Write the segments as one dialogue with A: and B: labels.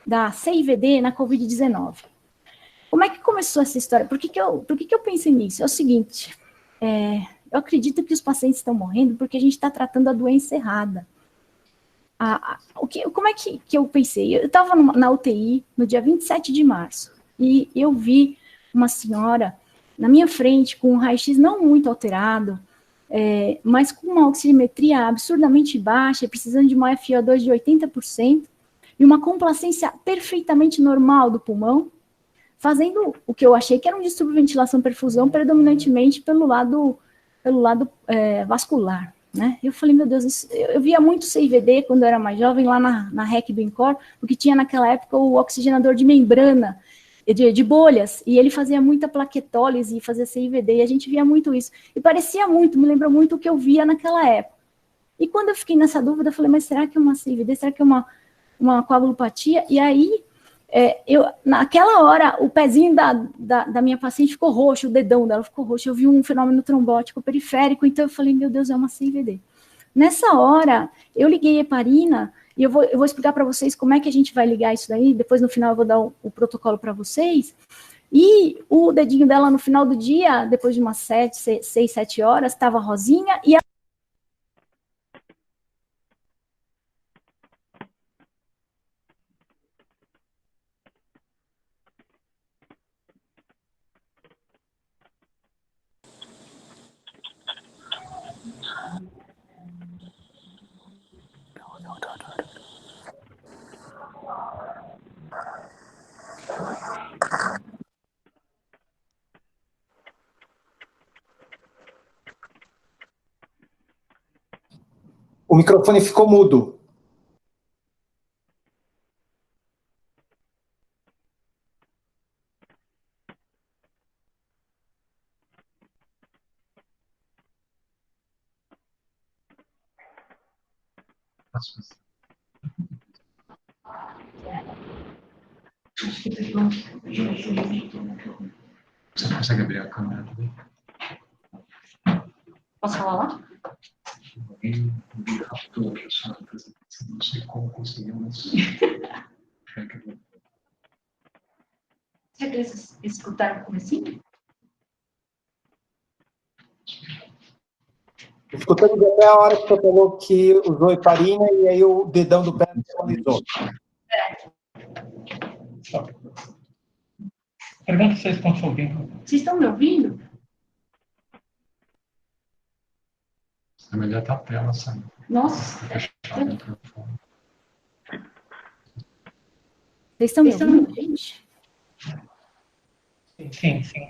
A: da CIVD na Covid-19. Como é que começou essa história? Por que eu pensei nisso? É o seguinte, eu acredito que os pacientes estão morrendo porque a gente está tratando a doença errada. Como é que eu pensei? Eu estava na UTI no dia 27 de março e eu vi uma senhora na minha frente com um raio-x não muito alterado, mas com uma oximetria absurdamente baixa, precisando de uma FiO2 de 80% e uma complacência perfeitamente normal do pulmão, fazendo o que eu achei que era um distúrbio de ventilação-perfusão, predominantemente pelo lado vascular, né? Eu falei, meu Deus, eu via muito CIVD quando eu era mais jovem, lá na REC do INCOR, porque tinha naquela época o oxigenador de membrana, de bolhas, e ele fazia muita plaquetólise e fazia CIVD, e a gente via muito isso. E parecia muito, me lembrou muito o que eu via naquela época. E quando eu fiquei nessa dúvida, eu falei, mas será que é uma CIVD? Será que é uma coagulopatia? E aí, naquela hora, o pezinho da minha paciente ficou roxo, o dedão dela ficou roxo, eu vi um fenômeno trombótico periférico, então eu falei, meu Deus, é uma CIVD. Nessa hora, eu liguei a heparina, e eu vou explicar para vocês como é que a gente vai ligar isso daí, depois no final eu vou dar o protocolo para vocês, e o dedinho dela no final do dia, depois de umas 6, 7 horas, estava rosinha, e
B: O microfone ficou mudo.
C: Você consegue abrir a câmera também?
D: Posso falar lá?
C: Alguém raptou aqui a sua apresentação, não sei como conseguiu, mas...
D: Será que eles escutaram o comecinho?
B: Escutamos até a hora que você falou que usou heparina e aí o dedão do pé atualizou.
E: Pergunta se vocês estão te ouvindo.
D: Vocês estão me ouvindo?
C: É melhor estar a tela, sabe?
D: Nossa.
C: Fechar o microfone.
A: vocês estão me ouvindo, gente?
E: Sim.
A: Sim.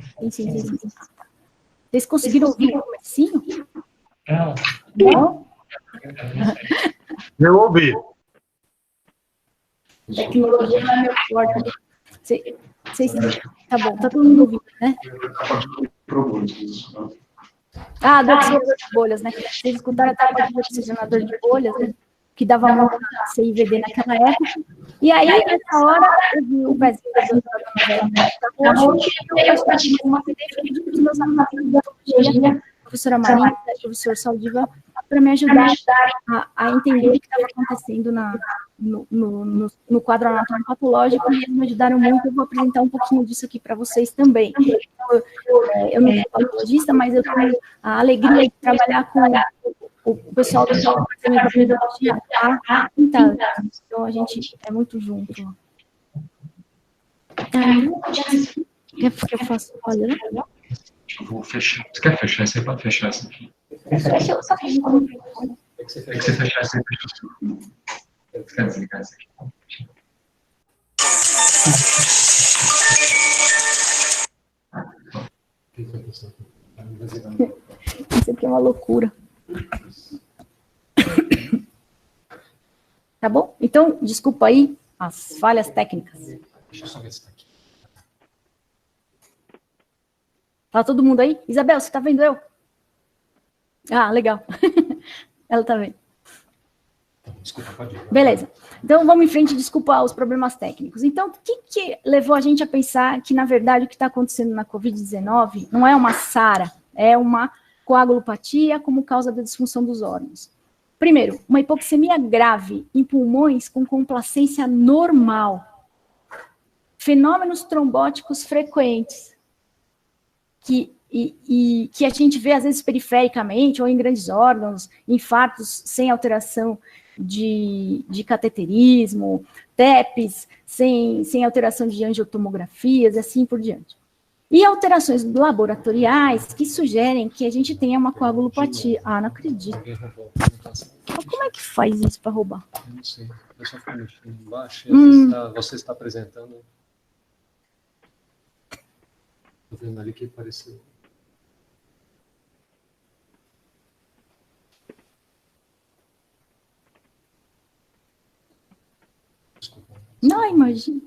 A: Vocês conseguiram ouvir o comecinho?
E: Não.
B: Eu ouvi.
A: Tecnologia não é meu forte. Tá bom, tá todo mundo ouvindo, né? Do oxigenador de bolhas, né? Vocês escutaram até a parte do oxigenador de bolhas, né? Que dava muito CIVD naquela época. E aí, nessa hora, eu vi o pezinho da dona roxo, eu estava uma pedido dos meus alunos da biologia, a professora Marina e o professor Saldiva, para me ajudar a entender o que estava acontecendo no quadro anatômico patológico, e eles me ajudaram muito. Eu vou apresentar um pouquinho disso aqui para vocês também. Eu não sou patologista, mas eu tenho a alegria de trabalhar com o pessoal do departamento de biologia há 30 anos. Então, a gente é muito junto. Quer que eu faça? Olha, né?
C: Eu vou fechar. Você quer fechar? Você pode fechar essa aqui.
A: Deixa eu só fechar.
C: É que você fechar essa aqui. Você quer desligar essa aqui?
A: Isso aqui é uma loucura. Tá bom? Então, desculpa aí as falhas técnicas.
C: Deixa eu só ver se está aqui.
A: Tá todo mundo aí? Isabel, você tá vendo eu? Ah, legal. Ela tá vendo.
C: Desculpa, pode ir.
A: Beleza. Então, vamos em frente, desculpa os problemas técnicos. Então, o que levou a gente a pensar que, na verdade, o que está acontecendo na Covid-19 não é uma SARA, é uma coagulopatia como causa da disfunção dos órgãos? Primeiro, uma hipoxemia grave em pulmões com complacência normal. fenômenos trombóticos frequentes, que a gente vê, às vezes, perifericamente, ou em grandes órgãos, infartos sem alteração de cateterismo, TEPs sem alteração de angiotomografias, e assim por diante. E alterações laboratoriais que sugerem que a gente tenha uma coagulopatia. Ah, não acredito. Mas como é que faz isso para roubar?
F: Eu não sei. Eu só fui mexendo embaixo. Você está apresentando. Estou vendo ali que apareceu. Desculpa.
A: Não, imagina.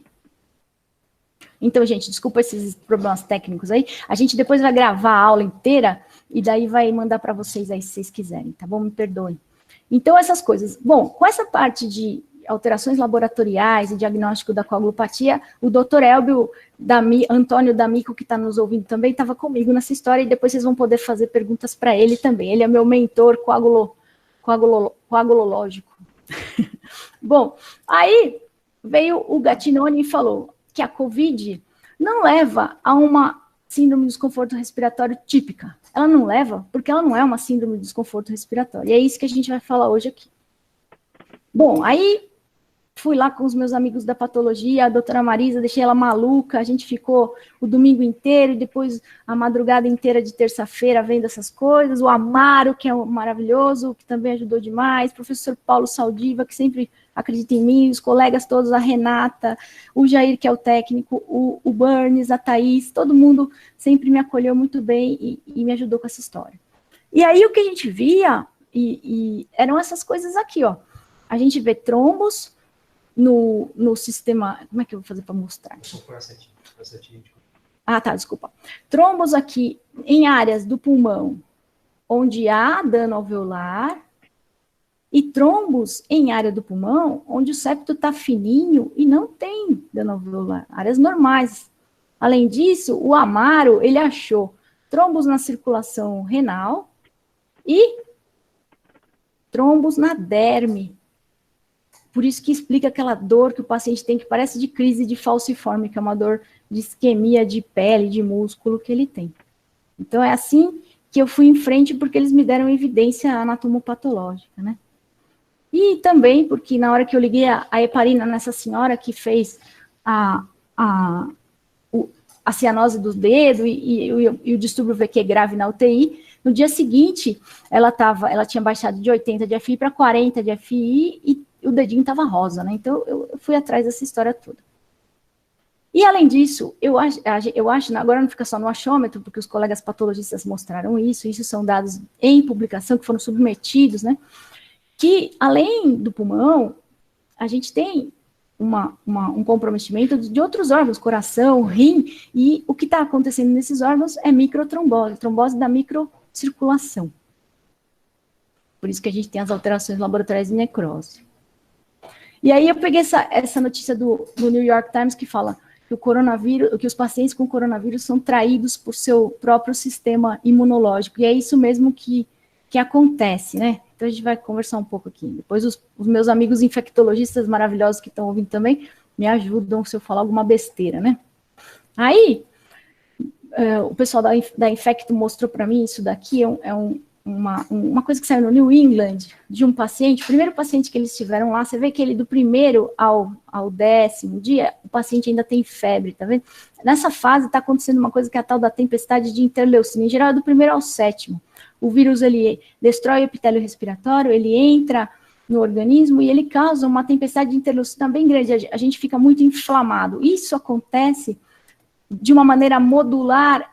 A: Então, gente, desculpa esses problemas técnicos aí. A gente depois vai gravar a aula inteira e daí vai mandar para vocês aí se vocês quiserem, tá bom? Me perdoem. Então, essas coisas. Bom, com essa parte de alterações laboratoriais e diagnóstico da coagulopatia, o doutor Elbio Antônio D'Amico, que está nos ouvindo também, estava comigo nessa história, e depois vocês vão poder fazer perguntas para ele também. Ele é meu mentor coagulológico. Bom, aí veio o Gattinoni e falou que a COVID não leva a uma síndrome de desconforto respiratório típica. Ela não leva porque ela não é uma síndrome de desconforto respiratório. E é isso que a gente vai falar hoje aqui. Bom, aí fui lá com os meus amigos da patologia, a doutora Marisa, deixei ela maluca, a gente ficou o domingo inteiro e depois a madrugada inteira de terça-feira vendo essas coisas, o Amaro, que é maravilhoso, que também ajudou demais, o professor Paulo Saldiva, que sempre acredita em mim, os colegas todos, a Renata, o Jair, que é o técnico, o Burns, a Thaís, todo mundo sempre me acolheu muito bem e me ajudou com essa história. E aí o que a gente via, eram essas coisas aqui, ó. A gente vê trombos no sistema... Como é que eu vou fazer para mostrar? Ah, tá, desculpa. Trombos aqui em áreas do pulmão onde há dano alveolar e trombos em área do pulmão onde o septo está fininho e não tem dano alveolar. Áreas normais. Além disso, o Amaro, ele achou trombos na circulação renal e trombos na derme. Por isso que explica aquela dor que o paciente tem, que parece de crise de falciforme, que é uma dor de isquemia de pele, de músculo que ele tem. Então, é assim que eu fui em frente, porque eles me deram evidência anatomopatológica, né? E também porque na hora que eu liguei a heparina nessa senhora que fez a cianose do dedo e o distúrbio VQ grave na UTI, no dia seguinte, ela tinha baixado de 80 de FI para 40 de FI e o dedinho estava rosa, né? Então, eu fui atrás dessa história toda. E, além disso, eu acho, agora não fica só no achômetro, porque os colegas patologistas mostraram isso são dados em publicação que foram submetidos, né? Que, além do pulmão, a gente tem um comprometimento de outros órgãos, coração, rim, e o que está acontecendo nesses órgãos é microtrombose, trombose da microcirculação. Por isso que a gente tem as alterações laboratoriais de necrose. E aí eu peguei essa notícia do New York Times que fala que que os pacientes com coronavírus são traídos por seu próprio sistema imunológico. E é isso mesmo que acontece, né? Então a gente vai conversar um pouco aqui. Depois os meus amigos infectologistas maravilhosos que estão ouvindo também me ajudam se eu falar alguma besteira, né? Aí o pessoal da Infecto mostrou para mim isso daqui, uma coisa que saiu no New England, de um paciente, o primeiro paciente que eles tiveram lá, você vê que ele do primeiro ao 10º dia, o paciente ainda tem febre, tá vendo? Nessa fase está acontecendo uma coisa que é a tal da tempestade de interleucina, em geral é do primeiro ao 7º. O vírus, ele destrói o epitélio respiratório, ele entra no organismo e ele causa uma tempestade de interleucina bem grande, a gente fica muito inflamado. Isso acontece de uma maneira modular,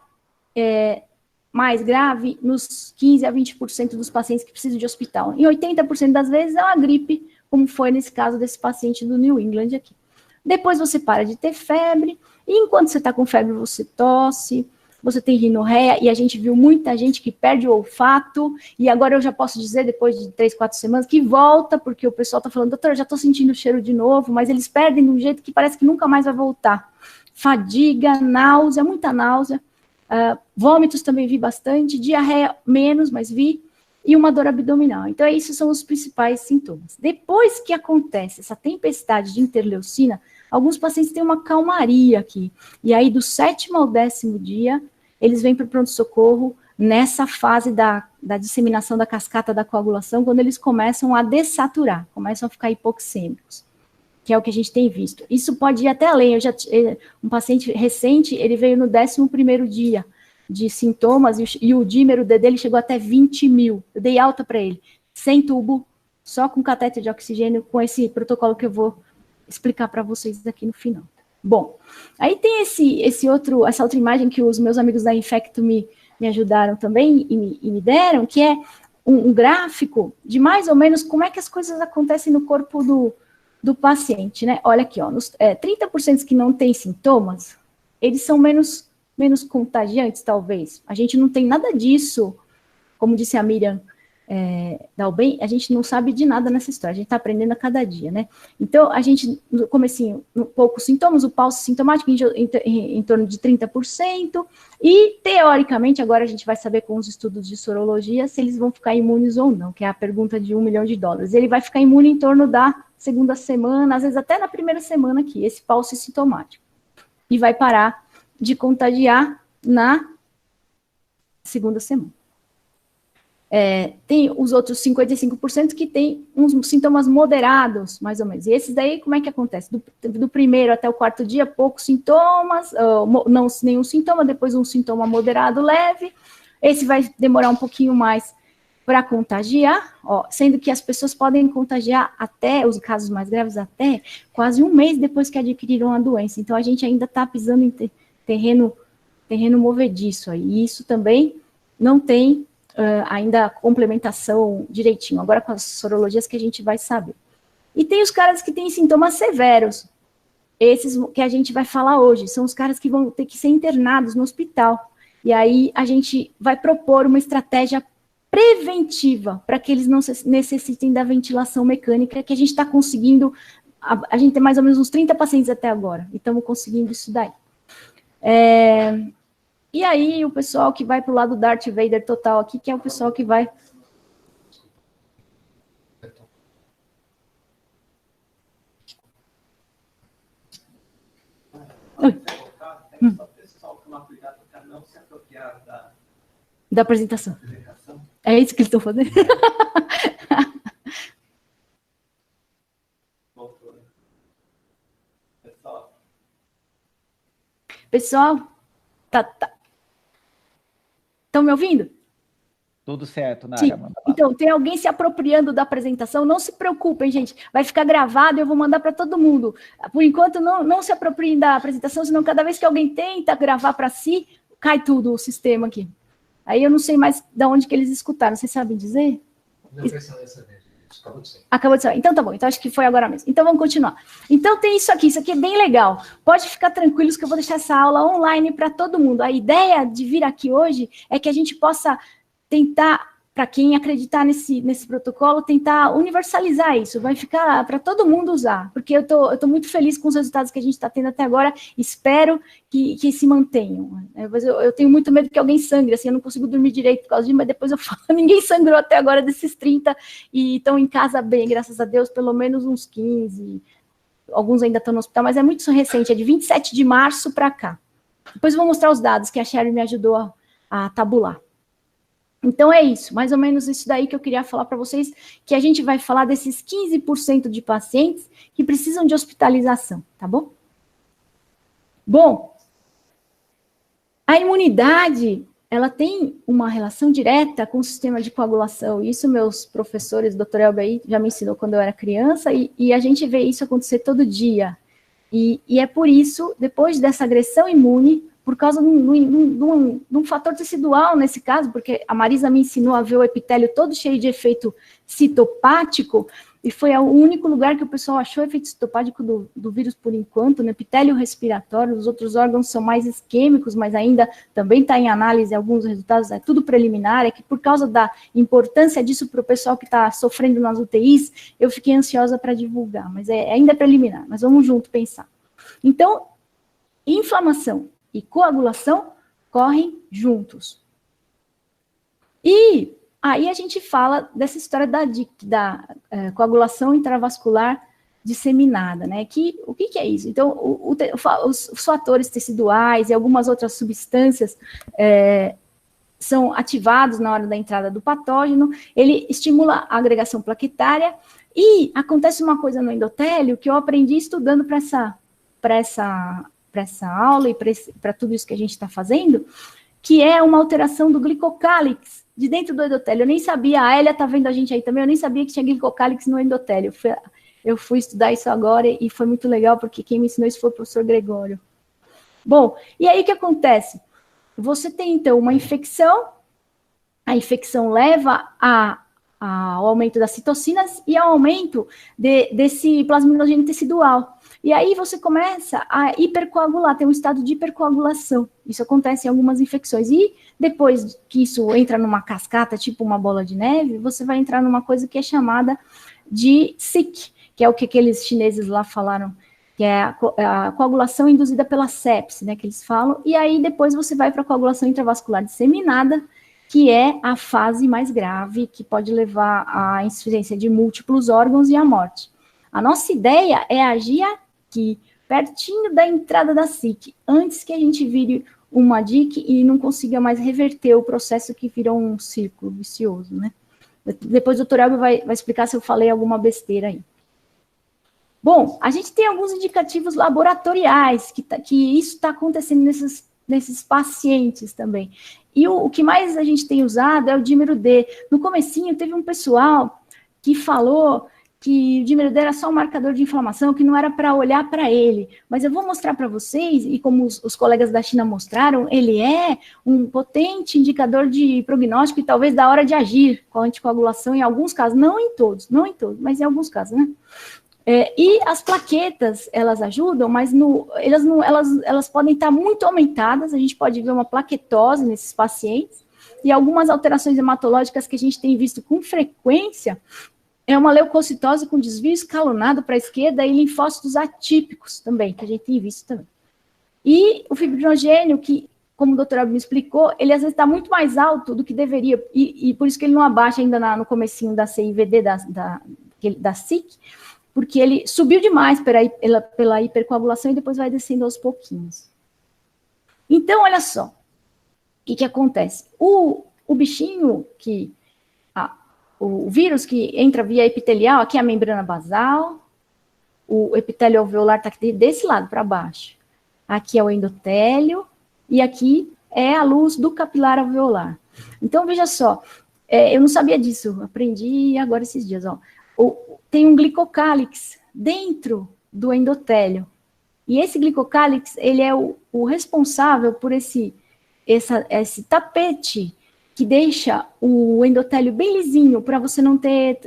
A: mais grave nos 15% a 20% dos pacientes que precisam de hospital. Em 80% das vezes é uma gripe, como foi nesse caso desse paciente do New England aqui. Depois você para de ter febre, e enquanto você está com febre você tosse, você tem rinorreia, e a gente viu muita gente que perde o olfato, e agora eu já posso dizer, depois de 3, 4 semanas, que volta, porque o pessoal está falando, doutor, eu já estou sentindo o cheiro de novo, mas eles perdem de um jeito que parece que nunca mais vai voltar. Fadiga, náusea, muita náusea, vômitos também vi bastante, diarreia menos, mas vi, e uma dor abdominal. Então, esses são os principais sintomas. Depois que acontece essa tempestade de interleucina, alguns pacientes têm uma calmaria aqui. E aí, do 7º ao 10º dia, eles vêm para o pronto-socorro nessa fase da disseminação da cascata da coagulação, quando eles começam a dessaturar, começam a ficar hipoxêmicos, que é o que a gente tem visto. Isso pode ir até além. Um paciente recente, ele veio no 11º dia de sintomas, e o dímero dele chegou até 20 mil. Eu dei alta para ele, sem tubo, só com catéter de oxigênio, com esse protocolo que eu vou explicar para vocês aqui no final. Bom, aí tem essa outra imagem que os meus amigos da Infecto me ajudaram também e me deram, que é um gráfico de mais ou menos como é que as coisas acontecem no corpo do paciente, né? Olha aqui, ó, 30% que não têm sintomas, eles são menos contagiantes, talvez. A gente não tem nada disso, como disse a Miriam Dalben, a gente não sabe de nada nessa história, a gente está aprendendo a cada dia, né? Então, a gente, no comecinho, poucos sintomas, o pulso sintomático em torno de 30%, e, teoricamente, agora a gente vai saber com os estudos de sorologia se eles vão ficar imunes ou não, que é a pergunta de $1 milhão. Ele vai ficar imune em torno da 2ª semana, às vezes até na 1ª semana aqui, esse pulso sintomático, e vai parar de contagiar na 2ª semana. Tem os outros 55% que tem uns sintomas moderados, mais ou menos. E esses daí, como é que acontece? Do 1º até o 4º dia, poucos sintomas, não nenhum sintoma, depois um sintoma moderado leve. Esse vai demorar um pouquinho mais para contagiar, sendo que as pessoas podem contagiar até, os casos mais graves, até quase 1 mês depois que adquiriram a doença. Então, a gente ainda está pisando em terreno movediço aí. E isso também não tem ainda complementação direitinho. Agora com as sorologias que a gente vai saber. E tem os caras que têm sintomas severos. Esses que a gente vai falar hoje. São os caras que vão ter que ser internados no hospital. E aí a gente vai propor uma estratégia preventiva para que eles não necessitem da ventilação mecânica, que a gente está conseguindo. A gente tem mais ou menos uns 30 pacientes até agora. E estamos conseguindo isso daí. E aí, o pessoal que vai para o lado Darth Vader total aqui, que é o pessoal que vai... Da apresentação. É isso que eles estão fazendo? Pessoal, tá. Estão me ouvindo?
G: Tudo certo, Nara.
A: Então, tem alguém se apropriando da apresentação? Não se preocupem, gente. Vai ficar gravado e eu vou mandar para todo mundo. Por enquanto, não se apropriem da apresentação, senão cada vez que alguém tenta gravar para si, cai tudo o sistema aqui. Aí eu não sei mais de onde que eles escutaram. Vocês sabem dizer?
F: Não foi essa vez. Acabou de ser.
A: Acabou de ser. Então tá bom. Então acho que foi agora mesmo. Então vamos continuar. Então tem isso aqui é bem legal. Pode ficar tranquilos que eu vou deixar essa aula online para todo mundo. A ideia de vir aqui hoje é que a gente possa tentar, para quem acreditar nesse protocolo, tentar universalizar isso. Vai ficar para todo mundo usar. Porque eu tô muito feliz com os resultados que a gente está tendo até agora. Espero que se mantenham. Eu tenho muito medo que alguém sangre, assim, eu não consigo dormir direito por causa disso, mas depois eu falo, ninguém sangrou até agora desses 30 e estão em casa bem, graças a Deus, pelo menos uns 15, alguns ainda estão no hospital, mas é muito recente, é de 27 de março para cá. Depois eu vou mostrar os dados que a Sherry me ajudou a tabular. Então é isso, mais ou menos isso daí que eu queria falar para vocês, que a gente vai falar desses 15% de pacientes que precisam de hospitalização, tá bom? Bom, a imunidade, ela tem uma relação direta com o sistema de coagulação. Isso meus professores, o Dr. Elber aí, já me ensinou quando eu era criança, e a gente vê isso acontecer todo dia. E é por isso, depois dessa agressão imune, por causa de um fator tecidual nesse caso, porque a Marisa me ensinou a ver o epitélio todo cheio de efeito citopático, e foi o único lugar que o pessoal achou efeito citopático do vírus por enquanto, no epitélio respiratório. Os outros órgãos são mais isquêmicos, mas ainda também está em análise alguns resultados, é tudo preliminar, é que por causa da importância disso para o pessoal que está sofrendo nas UTIs, eu fiquei ansiosa para divulgar, mas ainda é preliminar, mas vamos junto pensar. Então, inflamação e coagulação correm juntos. E aí a gente fala dessa história da coagulação intravascular disseminada, né? O que é isso? Então, os fatores teciduais e algumas outras substâncias são ativados na hora da entrada do patógeno, ele estimula a agregação plaquetária, e acontece uma coisa no endotélio que eu aprendi estudando para essa aula e para tudo isso que a gente está fazendo, que é uma alteração do glicocálix de dentro do endotélio. Eu nem sabia, a Elia está vendo a gente aí também, eu nem sabia que tinha glicocálix no endotélio. Eu fui estudar isso agora e foi muito legal, porque quem me ensinou isso foi o professor Gregório. Bom, e aí o que acontece? Você tem, então, uma infecção, a infecção leva ao aumento das citocinas e ao aumento desse plasminogênio tecidual. E aí você começa a hipercoagular, tem um estado de hipercoagulação. Isso acontece em algumas infecções. E depois que isso entra numa cascata, tipo uma bola de neve, você vai entrar numa coisa que é chamada de SIC, que é o que aqueles chineses lá falaram, que é a coagulação induzida pela sepse, né, que eles falam. E aí depois você vai para a coagulação intravascular disseminada, que é a fase mais grave, que pode levar à insuficiência de múltiplos órgãos e à morte. A nossa ideia é agir aqui, pertinho da entrada da SIC, antes que a gente vire uma DIC e não consiga mais reverter o processo que virou um círculo vicioso, né? Depois o Dr. Elber vai explicar se eu falei alguma besteira aí. Bom, a gente tem alguns indicativos laboratoriais que isso está acontecendo nesses pacientes também. E o que mais a gente tem usado é o dímero D. No comecinho teve um pessoal que falou que o dímero D era só um marcador de inflamação, que não era para olhar para ele. Mas eu vou mostrar para vocês, e como os colegas da China mostraram, ele é um potente indicador de prognóstico e talvez da hora de agir com a anticoagulação em alguns casos, não em todos, mas em alguns casos, né? E as plaquetas, elas ajudam, mas elas podem estar muito aumentadas, a gente pode ver uma plaquetose nesses pacientes, e algumas alterações hematológicas que a gente tem visto com frequência, é uma leucocitose com desvio escalonado para a esquerda e linfócitos atípicos também, que a gente tem visto também. E o fibrinogênio, que, como o doutor Elber me explicou, ele às vezes está muito mais alto do que deveria, e por isso que ele não abaixa ainda no comecinho da CIVD, da SIC, porque ele subiu demais pela hipercoagulação e depois vai descendo aos pouquinhos. Então, olha só, o que acontece? O bichinho, o vírus que entra via epitelial, aqui é a membrana basal, o epitélio alveolar está desse lado para baixo. Aqui é o endotélio e aqui é a luz do capilar alveolar. Então, veja só, eu não sabia disso, aprendi agora esses dias, ó. Tem um glicocálix dentro do endotélio. E esse glicocálix, ele é o responsável por esse tapete que deixa o endotélio bem lisinho, para você não ter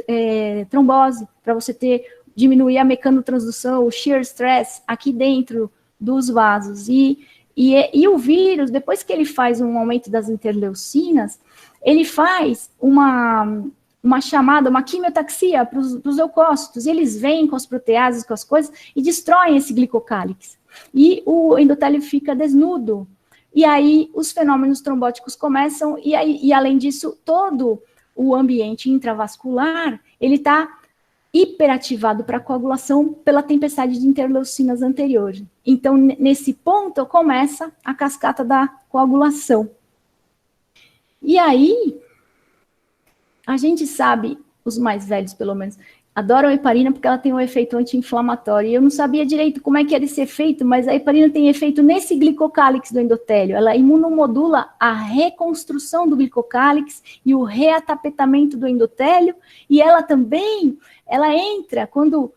A: trombose, para você diminuir a mecanotransdução, o shear stress aqui dentro dos vasos. E o vírus, depois que ele faz um aumento das interleucinas, ele faz uma quimiotaxia para os leucócitos, e eles vêm com as proteases, com as coisas, e destroem esse glicocálix. E o endotélio fica desnudo. E aí os fenômenos trombóticos começam, e além disso, todo o ambiente intravascular, ele está hiperativado para coagulação pela tempestade de interleucinas anterior. Então, nesse ponto, começa a cascata da coagulação. E aí, a gente sabe, os mais velhos pelo menos, adoram a heparina porque ela tem um efeito anti-inflamatório. E eu não sabia direito como é que era esse efeito, mas a heparina tem efeito nesse glicocálix do endotélio. Ela imunomodula a reconstrução do glicocálix e o reatapetamento do endotélio, e ela também, ela entra, quando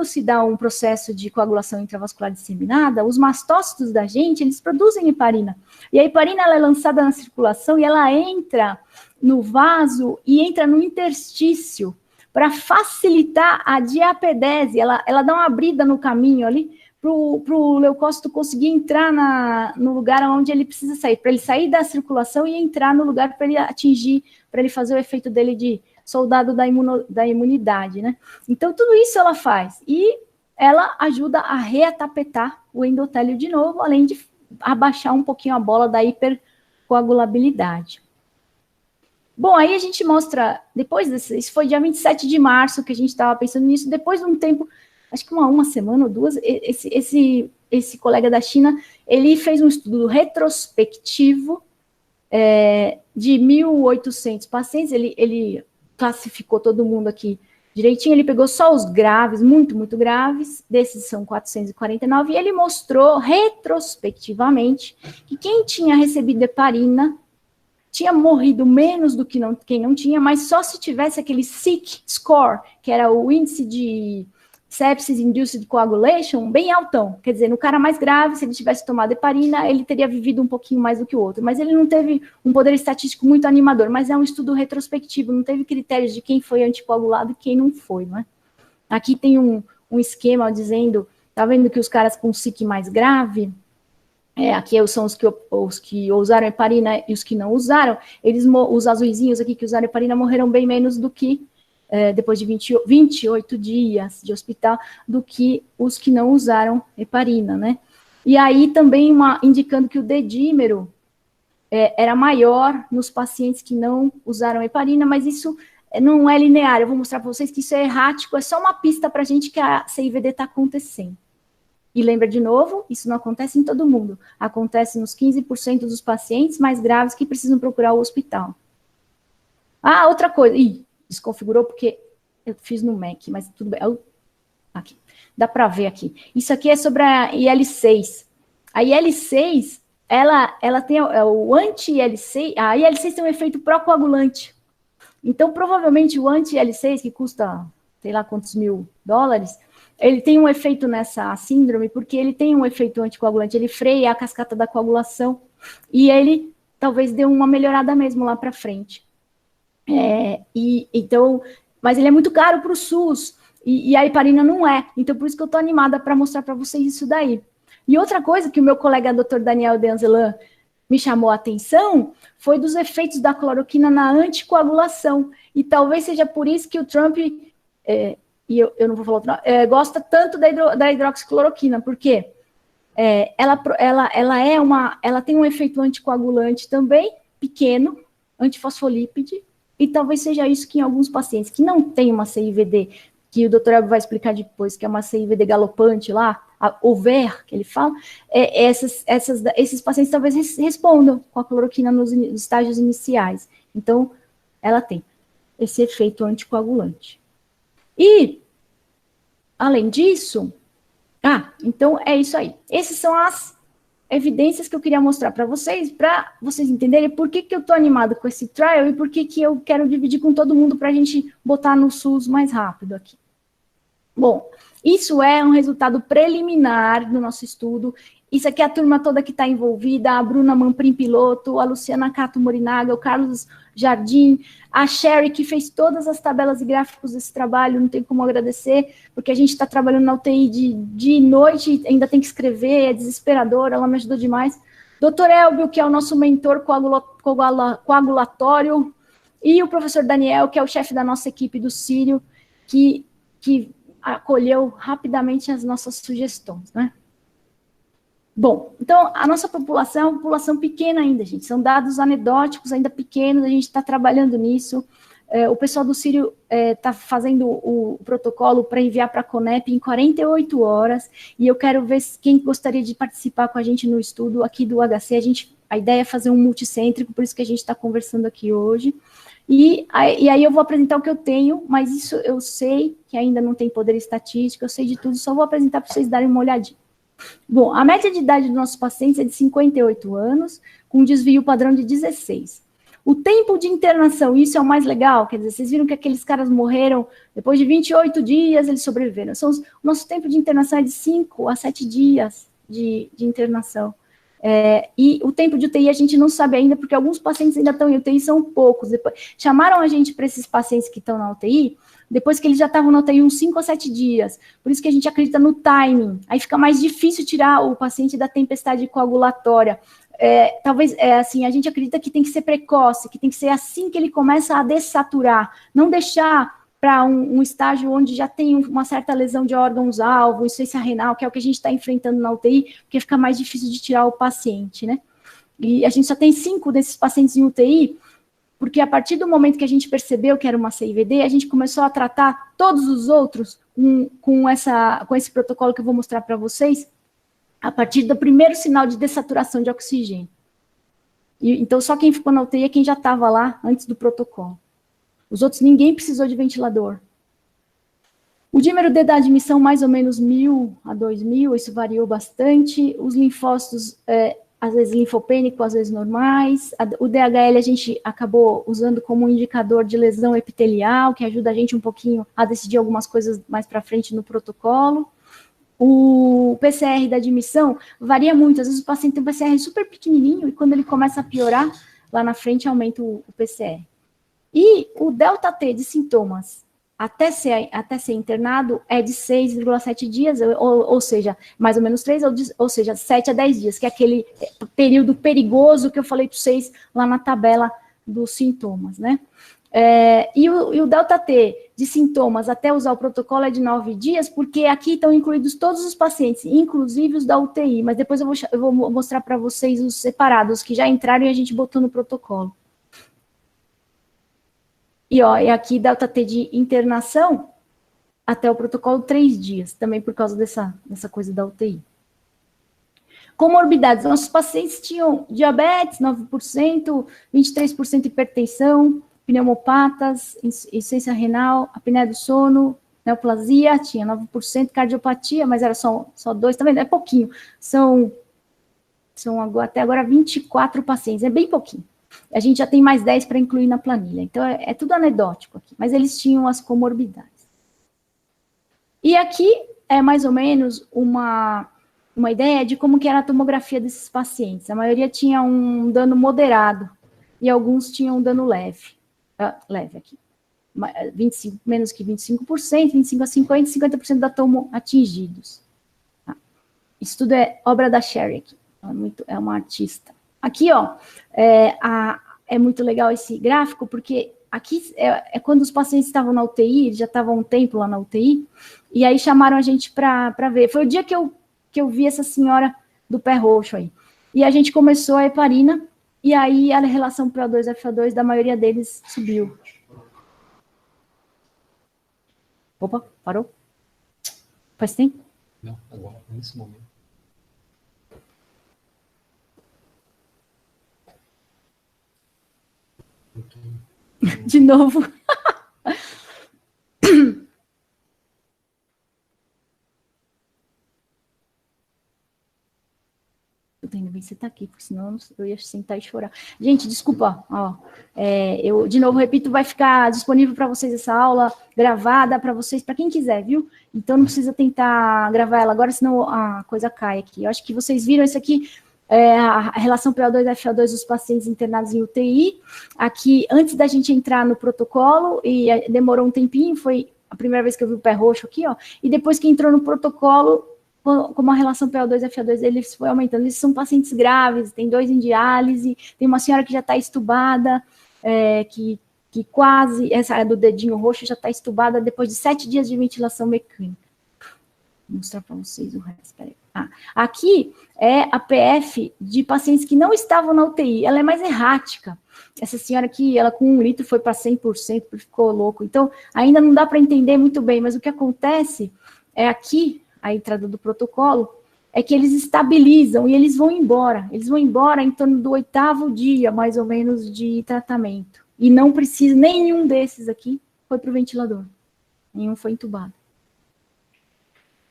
A: se dá um processo de coagulação intravascular disseminada, os mastócitos da gente, eles produzem heparina. E a heparina, ela é lançada na circulação e ela entra no vaso e entra no interstício para facilitar a diapedese. Ela dá uma abrida no caminho ali para o leucócito conseguir entrar no lugar onde ele precisa sair, para ele sair da circulação e entrar no lugar para ele atingir, para ele fazer o efeito dele de soldado da imunidade, né? Então, tudo isso ela faz. E ela ajuda a reatapetar o endotélio de novo, além de abaixar um pouquinho a bola da hipercoagulabilidade. Bom, aí a gente mostra, depois isso foi dia 27 de março que a gente estava pensando nisso, depois de um tempo, acho que uma semana ou duas, esse colega da China, ele fez um estudo retrospectivo de 1.800 pacientes, ele classificou todo mundo aqui direitinho, ele pegou só os graves, muito, muito graves, desses são 449, e ele mostrou retrospectivamente que quem tinha recebido heparina tinha morrido menos do que quem não tinha, mas só se tivesse aquele SIC score, que era o índice de sepsis induced coagulation, bem altão. Quer dizer, no cara mais grave, se ele tivesse tomado heparina, ele teria vivido um pouquinho mais do que o outro. Mas ele não teve um poder estatístico muito animador, mas é um estudo retrospectivo, não teve critérios de quem foi anticoagulado e quem não foi, não é? Aqui tem um esquema dizendo, tá vendo que os caras com SIC mais grave, aqui são os que usaram heparina e os que não usaram, os azuizinhos aqui que usaram heparina morreram bem menos do que, depois de 28 dias de hospital, do que os que não usaram heparina, né? E aí também indicando que o D-dímero era maior nos pacientes que não usaram heparina, mas isso não é linear, eu vou mostrar para vocês que isso é errático, é só uma pista para a gente que a CIVD está acontecendo. E lembra de novo, isso não acontece em todo mundo. Acontece nos 15% dos pacientes mais graves que precisam procurar o hospital. Ah, outra coisa. Ih, desconfigurou porque eu fiz no Mac, mas tudo bem. Aqui, dá para ver aqui. Isso aqui é sobre a IL-6. A IL-6, ela tem o anti-IL-6, a IL-6 tem um efeito pró-coagulante. Então, provavelmente, o anti-IL-6, que custa, sei lá quantos $1.000, ele tem um efeito nessa síndrome, porque ele tem um efeito anticoagulante, ele freia a cascata da coagulação, e ele talvez dê uma melhorada mesmo lá para frente. Então, mas ele é muito caro para o SUS, e a heparina não é, então por isso que eu estou animada para mostrar para vocês isso daí. E outra coisa que o meu colega Dr. Daniel Denzelan me chamou a atenção, foi dos efeitos da cloroquina na anticoagulação, e talvez seja por isso que o Trump... e eu não vou falar outro nome, gosta tanto da hidroxicloroquina, porque ela tem um efeito anticoagulante também, pequeno, antifosfolípide, e talvez seja isso que em alguns pacientes que não têm uma CIVD, que o Dr. Elber vai explicar depois, que é uma CIVD galopante lá, a OVER, que ele fala, esses pacientes talvez respondam com a cloroquina nos estágios iniciais. Então, ela tem esse efeito anticoagulante. E, além disso, então é isso aí. Essas são as evidências que eu queria mostrar para vocês entenderem por que eu estou animado com esse trial e por que eu quero dividir com todo mundo para a gente botar no SUS mais rápido aqui. Bom, isso é um resultado preliminar do nosso estudo. Isso aqui é a turma toda que está envolvida, a Bruna Manprim Piloto, a Luciana Cato Morinaga, o Carlos Jardim, a Sherry, que fez todas as tabelas e gráficos desse trabalho, não tem como agradecer, porque a gente está trabalhando na UTI de noite, ainda tem que escrever, é desesperador, ela me ajudou demais. Dr. Elbio, que é o nosso mentor coagulatório, e o professor Daniel, que é o chefe da nossa equipe do Sírio, que acolheu rapidamente as nossas sugestões, né? Bom, então, a nossa população é uma população pequena ainda, gente. São dados anedóticos ainda pequenos, a gente está trabalhando nisso. O pessoal do Sírio está fazendo o protocolo para enviar para a Conep em 48 horas, e eu quero ver quem gostaria de participar com a gente no estudo aqui do HC. A ideia é fazer um multicêntrico, por isso que a gente está conversando aqui hoje. E aí eu vou apresentar o que eu tenho, mas isso eu sei que ainda não tem poder estatístico, eu sei de tudo, só vou apresentar para vocês darem uma olhadinha. Bom, a média de idade dos nossos pacientes é de 58 anos, com desvio padrão de 16. O tempo de internação, isso é o mais legal, quer dizer, vocês viram que aqueles caras morreram, depois de 28 dias eles sobreviveram. O nosso tempo de internação é de 5 a 7 dias de internação. E o tempo de UTI a gente não sabe ainda, porque alguns pacientes ainda estão em UTI, são poucos. Chamaram a gente para esses pacientes que estão na UTI, depois que eles já estavam na UTI uns 5 a 7 dias. Por isso que a gente acredita no timing. Aí fica mais difícil tirar o paciente da tempestade coagulatória. Talvez, assim, a gente acredita que tem que ser precoce, que tem que ser assim que ele começa a dessaturar. Não deixar para um estágio onde já tem uma certa lesão de órgãos-alvo, insuficiência renal, que é o que a gente está enfrentando na UTI, porque fica mais difícil de tirar o paciente, né? E a gente só tem 5 desses pacientes em UTI, porque a partir do momento que a gente percebeu que era uma CIVD, a gente começou a tratar todos os outros com esse protocolo que eu vou mostrar para vocês, a partir do primeiro sinal de dessaturação de oxigênio. Então, só quem ficou na UTI é quem já estava lá antes do protocolo. Os outros, ninguém precisou de ventilador. O dímero D da admissão, mais ou menos 1.000 a 2.000, isso variou bastante. Os linfócitos, às vezes linfopênico, às vezes normais. O DHL a gente acabou usando como um indicador de lesão epitelial, que ajuda a gente um pouquinho a decidir algumas coisas mais para frente no protocolo. O PCR da admissão varia muito. Às vezes o paciente tem um PCR super pequenininho e quando ele começa a piorar, lá na frente aumenta o PCR. E o delta T de sintomas até ser internado é de 6,7 dias, ou seja, mais ou menos 3, ou seja, 7 a 10 dias, que é aquele período perigoso que eu falei para vocês lá na tabela dos sintomas, né? E o delta T de sintomas até usar o protocolo é de 9 dias, porque aqui estão incluídos todos os pacientes, inclusive os da UTI, mas depois eu vou mostrar para vocês os separados, que já entraram e a gente botou no protocolo. E aqui delta T de internação até o protocolo 3 dias, também por causa dessa coisa da UTI. Comorbidades, nossos pacientes tinham diabetes, 9%, 23% hipertensão, pneumopatas, insuficiência renal, apneia do sono, neoplasia, tinha 9%, cardiopatia, mas era só 2, tá vendo? É pouquinho. São até agora 24 pacientes, é bem pouquinho. A gente já tem mais 10 para incluir na planilha, então é tudo anedótico aqui, mas eles tinham as comorbidades. E aqui é mais ou menos uma ideia de como que era a tomografia desses pacientes. A maioria tinha um dano moderado e alguns tinham um dano leve. Leve aqui. 25, menos que 25%, 25 a 50%, 50% da tomo atingidos. Tá? Isso tudo é obra da Sherry aqui. É uma artista. Aqui, é muito legal esse gráfico, porque aqui é quando os pacientes estavam na UTI, eles já estavam um tempo lá na UTI, e aí chamaram a gente para ver. Foi o dia que eu vi essa senhora do pé roxo aí. E a gente começou a heparina, e aí a relação PO2-FO2 da maioria deles subiu. Opa, parou? Faz tempo?
F: Não, agora, nesse momento.
A: De novo. Ainda bem que você está aqui, porque senão eu ia sentar e chorar. Gente, desculpa, eu de novo repito, vai ficar disponível para vocês essa aula gravada para vocês, para quem quiser, viu? Então não precisa tentar gravar ela agora, senão a coisa cai aqui. Eu acho que vocês viram isso aqui, a relação PO2-FO2 dos pacientes internados em UTI. Aqui, antes da gente entrar no protocolo, e demorou um tempinho, foi a primeira vez que eu vi o pé roxo aqui, e depois que entrou no protocolo, como a relação PO2-FO2 eles foi aumentando. Eles são pacientes graves, tem 2 em diálise, tem uma senhora que já está estubada, que quase, essa do dedinho roxo já está estubada depois de 7 dias de ventilação mecânica. Vou mostrar para vocês o resto, peraí. Aqui é a PF de pacientes que não estavam na UTI, ela é mais errática. Essa senhora aqui, ela com 1 litro foi para 100%, ficou louco. Então, ainda não dá para entender muito bem, mas o que acontece é aqui, a entrada do protocolo, é que eles estabilizam e eles vão embora. Eles vão embora em torno do 8º dia, mais ou menos, de tratamento. E não precisa, nenhum desses aqui foi para o ventilador. Nenhum foi entubado.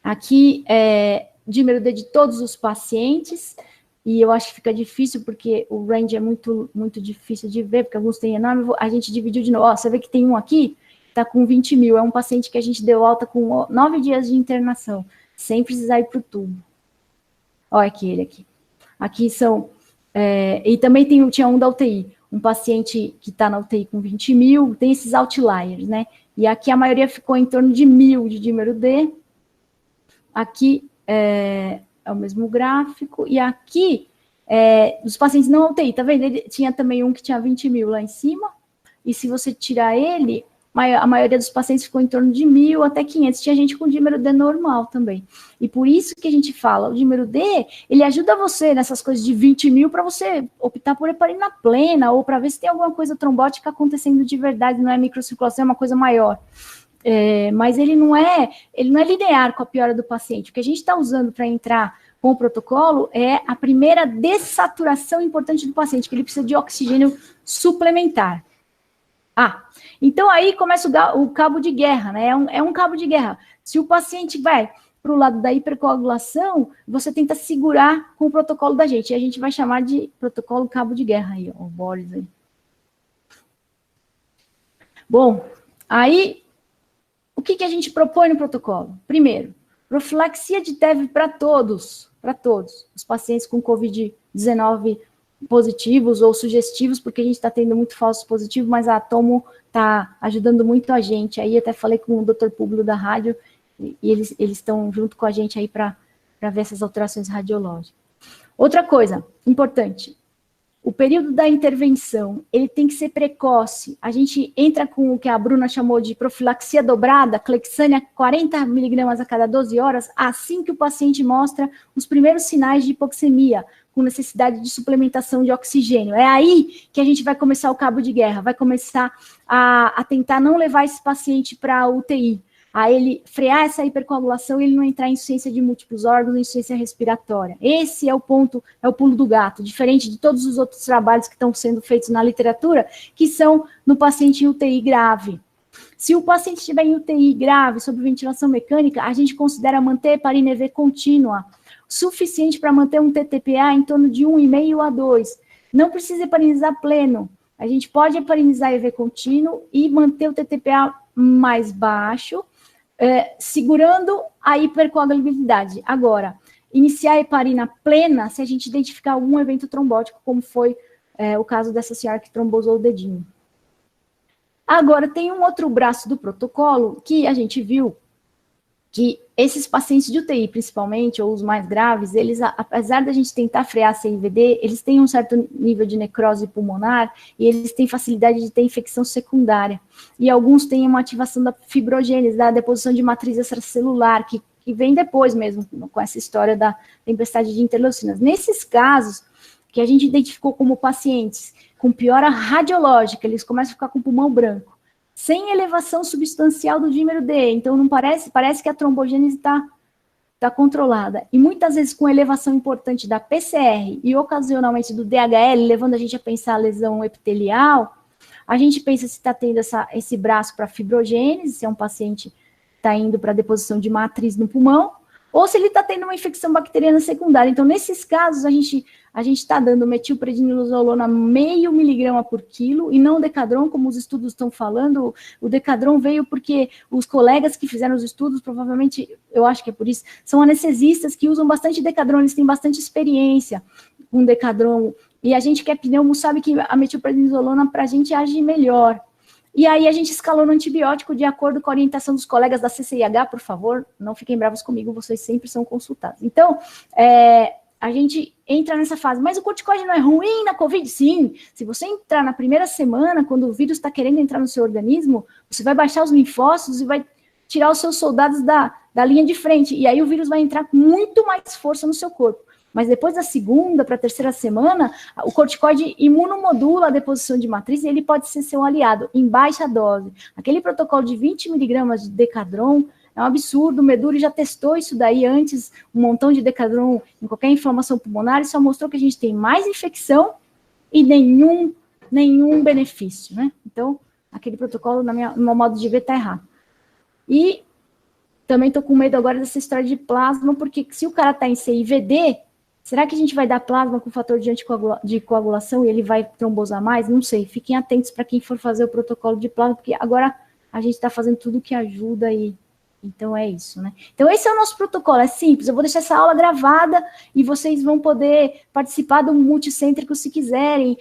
A: Aqui é dímero D de todos os pacientes, e eu acho que fica difícil, porque o range é muito, muito difícil de ver, porque alguns têm enorme, a gente dividiu de novo. Você vê que tem um aqui, está com 20 mil, é um paciente que a gente deu alta com 9 dias de internação, sem precisar ir para o tubo. Olha aquele aqui. Aqui são... e também tinha um da UTI, um paciente que está na UTI com 20 mil, tem esses outliers, né? E aqui a maioria ficou em torno de 1.000 de dímero D. Aqui é o mesmo gráfico. E aqui, dos pacientes não UTI, tá vendo? Ele tinha também um que tinha 20 mil lá em cima. E se você tirar ele... a maioria dos pacientes ficou em torno de 1.000 até 500. Tinha gente com dímero D normal também. E por isso que a gente fala, o dímero D, ele ajuda você nessas coisas de 20 mil para você optar por heparina plena ou para ver se tem alguma coisa trombótica acontecendo de verdade, não é microcirculação, é uma coisa maior. mas ele não é linear com a piora do paciente. O que a gente está usando para entrar com o protocolo é a primeira dessaturação importante do paciente, que ele precisa de oxigênio suplementar. Então aí começa o cabo de guerra, né? É um cabo de guerra. Se o paciente vai para o lado da hipercoagulação, você tenta segurar com o protocolo da gente. E a gente vai chamar de protocolo cabo de guerra aí, ó, o Boris aí. Bom, aí, o que a gente propõe no protocolo? Primeiro, profilaxia de TEV para todos, os pacientes com COVID-19 positivos ou sugestivos, porque a gente está tendo muito falso positivo, mas a Atomo está ajudando muito a gente. Aí até falei com o Dr. Públio da rádio, e eles estão junto com a gente aí para ver essas alterações radiológicas. Outra coisa importante, o período da intervenção, ele tem que ser precoce. A gente entra com o que a Bruna chamou de profilaxia dobrada, Clexane 40 mg a cada 12 horas, assim que o paciente mostra os primeiros sinais de hipoxemia, com necessidade de suplementação de oxigênio. É aí que a gente vai começar o cabo de guerra, vai começar a tentar não levar esse paciente para a UTI, a ele frear essa hipercoagulação e ele não entrar em insuficiência de múltiplos órgãos, insuficiência respiratória. Esse é o ponto, é o pulo do gato, diferente de todos os outros trabalhos que estão sendo feitos na literatura, que são no paciente em UTI grave. Se o paciente estiver em UTI grave, sob ventilação mecânica, a gente considera manter heparina EV contínua, suficiente para manter um TTPA em torno de 1,5 a 2. Não precisa heparinizar pleno. A gente pode heparinizar EV contínuo e manter o TTPA mais baixo, segurando a hipercoagulabilidade. Agora, iniciar a heparina plena se a gente identificar algum evento trombótico, como foi o caso dessa senhora que trombosou o dedinho. Agora, tem um outro braço do protocolo que a gente viu que esses pacientes de UTI, principalmente, ou os mais graves, eles, apesar da gente tentar frear a CIVD, eles têm um certo nível de necrose pulmonar e eles têm facilidade de ter infecção secundária. E alguns têm uma ativação da fibrogênese, da deposição de matriz extracelular, que vem depois mesmo, com essa história da tempestade de interleucinas. Nesses casos, que a gente identificou como pacientes com piora radiológica, eles começam a ficar com o pulmão branco, sem elevação substancial do dímero D, então não parece que a trombogênese está controlada. E muitas vezes com elevação importante da PCR e ocasionalmente do DHL, levando a gente a pensar a lesão epitelial, a gente pensa se está tendo esse braço para fibrogênese, se é um paciente que está indo para deposição de matriz no pulmão, ou se ele está tendo uma infecção bacteriana secundária. Então, nesses casos, a gente está dando metilprednisolona 0,5 miligrama por quilo, e não o Decadron, como os estudos estão falando. O Decadron veio porque os colegas que fizeram os estudos, provavelmente, eu acho que é por isso, são anestesistas que usam bastante Decadron, eles têm bastante experiência com Decadron, e a gente que é pneumo sabe que a metilprednisolona para a gente age melhor. E aí a gente escalou no antibiótico de acordo com a orientação dos colegas da CCIH, por favor, não fiquem bravos comigo, vocês sempre são consultados. Então, a gente entra nessa fase, mas o corticoide não é ruim na Covid? Sim. Se você entrar na primeira semana, quando o vírus está querendo entrar no seu organismo, você vai baixar os linfócitos e vai tirar os seus soldados da linha de frente, e aí o vírus vai entrar com muito mais força no seu corpo. Mas depois da segunda para a terceira semana, o corticoide imunomodula a deposição de matriz e ele pode ser seu aliado em baixa dose. Aquele protocolo de 20 miligramas de Decadron é um absurdo, o Meduri já testou isso daí antes, um montão de Decadron em qualquer inflamação pulmonar, e só mostrou que a gente tem mais infecção e nenhum benefício, né? Então, aquele protocolo, no meu modo de ver, está errado. E também estou com medo agora dessa história de plasma, porque se o cara está em CIVD, será que a gente vai dar plasma com fator de coagulação e ele vai trombosar mais? Não sei, fiquem atentos para quem for fazer o protocolo de plasma, porque agora a gente está fazendo tudo que ajuda aí. Então é isso, né? Então esse é o nosso protocolo, é simples, eu vou deixar essa aula gravada e vocês vão poder participar do multicêntrico se quiserem,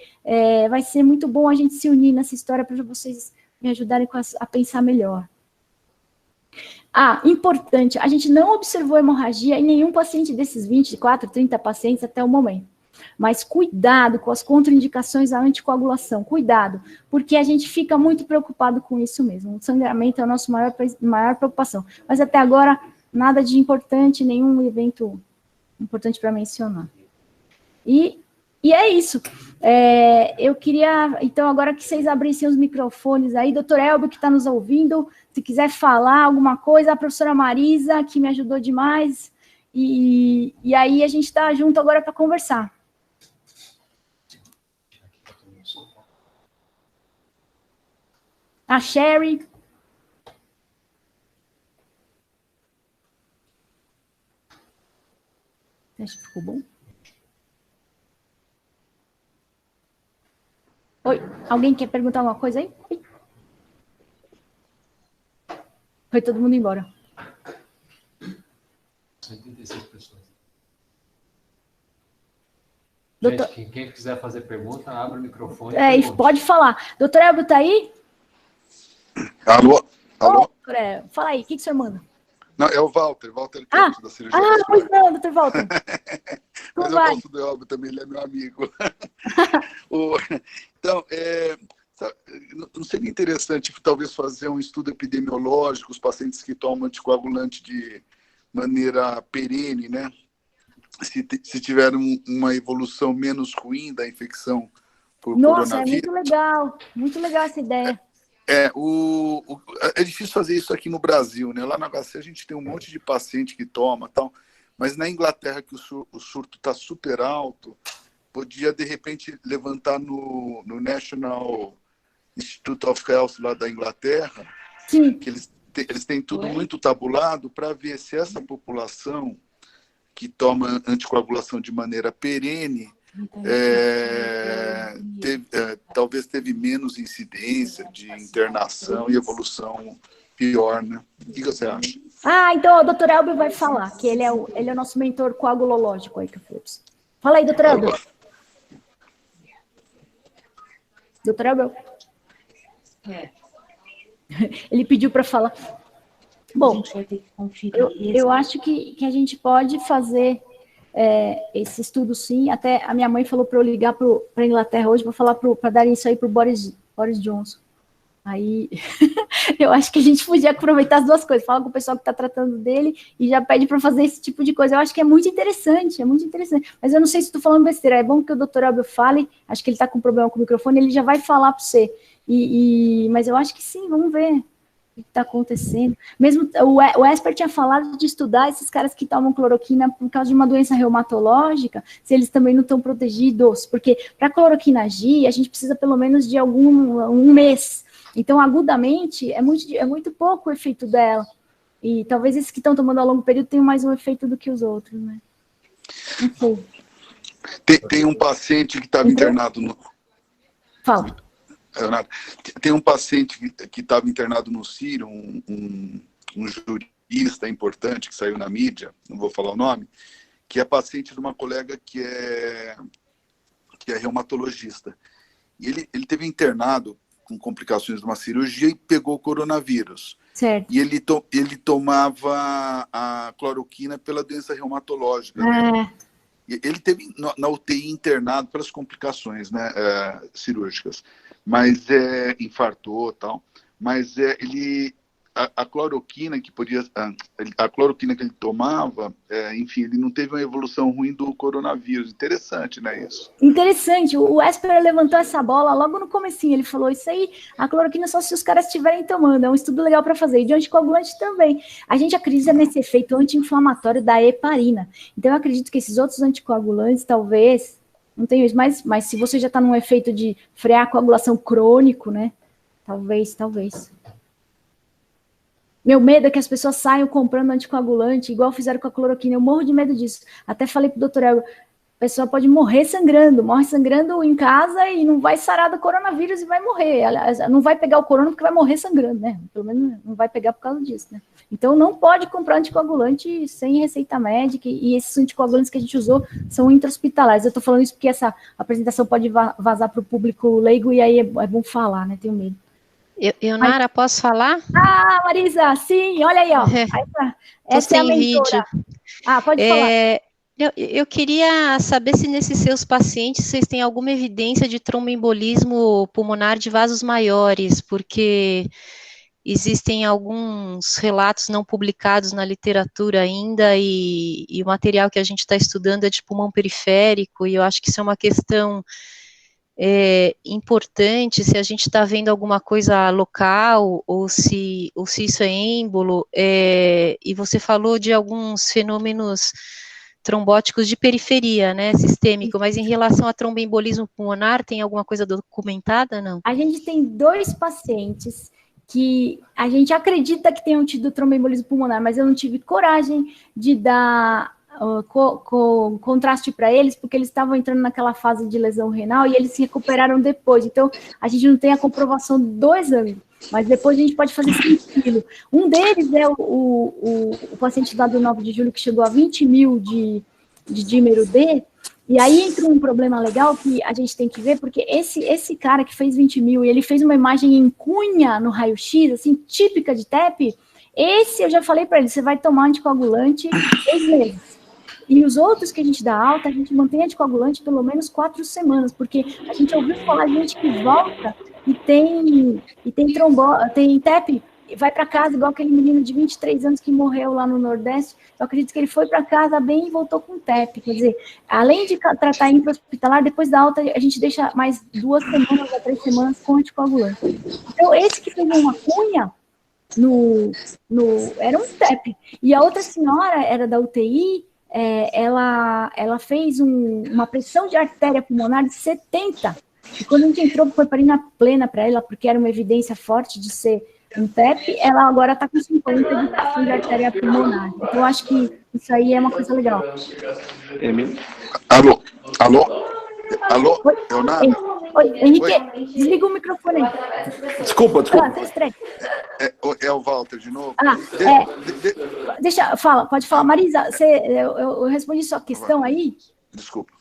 A: vai ser muito bom a gente se unir nessa história para vocês me ajudarem a pensar melhor. Importante, a gente não observou hemorragia em nenhum paciente desses 24, 30 pacientes até o momento. Mas cuidado com as contraindicações à anticoagulação, cuidado, porque a gente fica muito preocupado com isso mesmo. O sangramento é a nossa maior preocupação. Mas até agora, nada de importante, nenhum evento importante para mencionar. E é isso. Eu queria, então, agora que vocês abrissem os microfones aí, doutor Elbio, que está nos ouvindo, se quiser falar alguma coisa, a professora Marisa, que me ajudou demais, e aí a gente está junto agora para conversar. A Sherry. Acho que ficou bom. Oi, alguém quer perguntar alguma coisa aí? Oi. Foi todo mundo embora.
F: 86 pessoas.
A: Doutor...
F: Gente, quem quiser fazer pergunta, abre o microfone.
A: Pode falar. Doutor Elbio está aí?
H: Alô? Alô?
A: Fala aí, o que o senhor manda?
H: Não, é o Walter Campos, da cirurgia vascular.
A: Pois não, doutor Walter.
H: Mas eu gosto do Elbio também, ele é meu amigo. Então, não seria interessante, talvez, fazer um estudo epidemiológico, os pacientes que tomam anticoagulante de maneira perene, né? Se tiver uma evolução menos ruim da infecção por coronavírus.
A: Nossa, muito legal essa ideia.
H: É difícil fazer isso aqui no Brasil, né? Lá na HC a gente tem um monte de paciente que toma, tal, mas na Inglaterra, que o surto está super alto, podia, de repente, levantar no National Institute of Health lá da Inglaterra,
A: Sim.
H: que eles têm tudo muito tabulado para ver se essa população que toma anticoagulação de maneira perene talvez teve menos incidência de internação e evolução pior, né? O que você acha?
A: Então o doutor Elbio vai falar, que ele é o nosso mentor coagulológico aí que eu falei. Fala aí, doutor Elbio. Doutor Elbio. Ele pediu para falar. Bom, eu acho que a gente pode fazer esse estudo, sim. Até a minha mãe falou para eu ligar para a Inglaterra hoje para falar para dar isso aí para o Boris Johnson. Aí eu acho que a gente podia aproveitar as duas coisas. Fala com o pessoal que está tratando dele e já pede para fazer esse tipo de coisa. Eu acho que é muito interessante. Mas eu não sei se estou falando besteira. É bom que o doutor Elbio fale. Acho que ele está com problema com o microfone. Ele já vai falar para você. Mas eu acho que sim, vamos ver o que está acontecendo. Mesmo o Esper tinha falado de estudar esses caras que tomam cloroquina por causa de uma doença reumatológica, se eles também não estão protegidos, porque para a cloroquina agir, a gente precisa pelo menos de um mês. Então, agudamente, é muito pouco o efeito dela. E talvez esses que estão tomando a longo período tenham mais um efeito do que os outros, né? Não sei.
H: Tem um paciente que estava internado no...
A: Fala.
H: Tem um paciente que estava internado no Sírio, um jurista importante que saiu na mídia, não vou falar o nome, que é paciente de uma colega que é reumatologista. E ele teve internado com complicações de uma cirurgia e pegou o coronavírus.
A: Certo.
H: E ele tomava a cloroquina pela doença reumatológica. Né? Ele teve na UTI internado pelas complicações, né, cirúrgicas. Mas infartou e tal. Mas a cloroquina que ele tomava, enfim, ele não teve uma evolução ruim do coronavírus. Interessante, né, isso?
A: Interessante. O Esper levantou essa bola logo no comecinho. Ele falou, isso aí, a cloroquina só se os caras estiverem tomando. É um estudo legal para fazer. E de anticoagulante também. A gente acredita nesse efeito anti-inflamatório da heparina. Então, eu acredito que esses outros anticoagulantes, talvez, não tenho isso, mas se você já está num efeito de frear a coagulação crônico, né? Talvez. Meu medo é que as pessoas saiam comprando anticoagulante, igual fizeram com a cloroquina. Eu morro de medo disso. Até falei pro doutor Elbio, a pessoa pode morre sangrando em casa e não vai sarar do coronavírus e vai morrer. Aliás, não vai pegar o corona porque vai morrer sangrando, né? Pelo menos não vai pegar por causa disso, né? Então não pode comprar anticoagulante sem receita médica e esses anticoagulantes que a gente usou são intra-hospitalares. Eu estou falando isso porque essa apresentação pode vazar para o público leigo e aí é bom falar, né? Tenho medo.
I: Nara, posso falar?
A: Marisa, sim, olha aí, ó. Essa é a mentora. Pode falar.
I: Eu queria saber se nesses seus pacientes vocês têm alguma evidência de tromboembolismo pulmonar de vasos maiores, porque existem alguns relatos não publicados na literatura ainda e o material que a gente está estudando é de pulmão periférico e eu acho que isso é uma questão importante se a gente está vendo alguma coisa local ou se isso é êmbolo, e você falou de alguns fenômenos trombóticos de periferia, né, sistêmico, mas em relação a tromboembolismo pulmonar, tem alguma coisa documentada, não?
A: A gente tem 2 pacientes que a gente acredita que tenham tido tromboembolismo pulmonar, mas eu não tive coragem de dar contraste para eles, porque eles estavam entrando naquela fase de lesão renal e eles se recuperaram depois. Então, a gente não tem a comprovação do exame, mas depois a gente pode fazer tranquilo. Um deles é o paciente lá do 9 de julho que chegou a 20 mil de dímero D, e aí entra um problema legal que a gente tem que ver, porque esse cara que fez 20 mil e ele fez uma imagem em cunha no raio-x, assim, típica de TEP, esse eu já falei para ele, você vai tomar anticoagulante 6 meses. E os outros que a gente dá alta, a gente mantém anticoagulante pelo menos 4 semanas, porque a gente ouviu falar de gente que volta e tem TEP, vai para casa, igual aquele menino de 23 anos que morreu lá no Nordeste. Eu acredito que ele foi para casa bem e voltou com TEP. Quer dizer, além de tratar intra-hospitalar, depois da alta, a gente deixa mais 2 semanas a 3 semanas com anticoagulante. Então, esse que fez uma cunha era um TEP. E a outra senhora era da UTI, ela fez uma pressão de artéria pulmonar de 70. E quando a gente entrou com heparina plena para ela, porque era uma evidência forte de ser um TEP, ela agora está com 50 de pressão de artéria pulmonar. Então, eu acho que isso aí é uma coisa legal.
H: Alô, Leonardo?
A: Oi, Henrique, desliga o microfone aí.
H: Desculpa.
A: É
H: o Walter de novo?
A: Pode falar. Marisa, eu respondi sua questão aí?
H: Desculpa.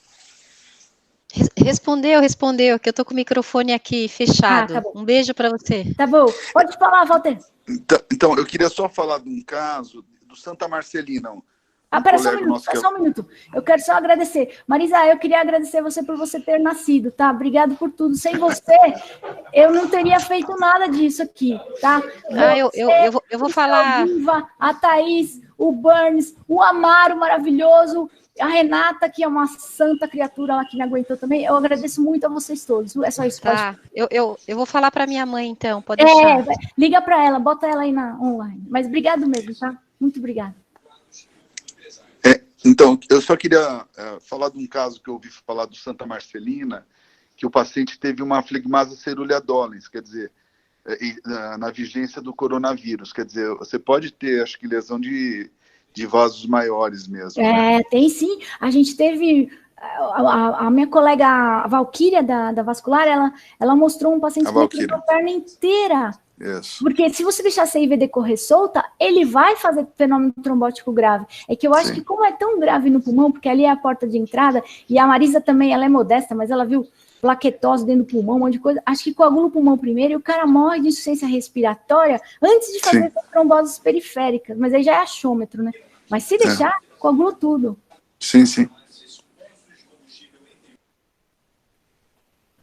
I: Respondeu, que eu tô com o microfone aqui fechado.
A: Tá bom.
I: Um beijo para você.
A: Tá bom, pode falar, Walter.
H: Então, eu queria só falar de um caso do Santa Marcelina.
A: Pera só um minuto. Eu quero só agradecer. Marisa, eu queria agradecer você por você ter nascido, tá? Obrigado por tudo. Sem você, eu não teria feito nada disso aqui, tá?
I: Eu vou falar...
A: A Thaís, o Burns, o Amaro maravilhoso, a Renata, que é uma santa criatura lá que me aguentou também. Eu agradeço muito a vocês todos. É só isso.
I: Tá, eu vou falar para minha mãe, então. Pode deixar.
A: Liga para ela, bota ela aí online. Mas obrigado mesmo, tá? Muito obrigada.
H: Então, eu só queria falar de um caso que eu ouvi falar do Santa Marcelina, que o paciente teve uma flegmase cerulea dolens, quer dizer, na vigência do coronavírus. Quer dizer, você pode ter, acho que, lesão de vasos maiores mesmo. Né?
A: Tem sim. A gente teve... A minha colega, a Valquíria, da vascular, ela mostrou um paciente que teve a perna inteira.
H: Isso.
A: Porque se você deixar a CIVD correr solta, ele vai fazer fenômeno trombótico grave. É que eu acho que como é tão grave no pulmão, porque ali é a porta de entrada, e a Marisa também, ela é modesta, mas ela viu plaquetose dentro do pulmão, um monte de coisa, acho que coagula o pulmão primeiro, e o cara morre de insuficiência respiratória antes de fazer essas tromboses periféricas, mas aí já é achômetro, né? Mas se deixar, coagula tudo.
H: Sim.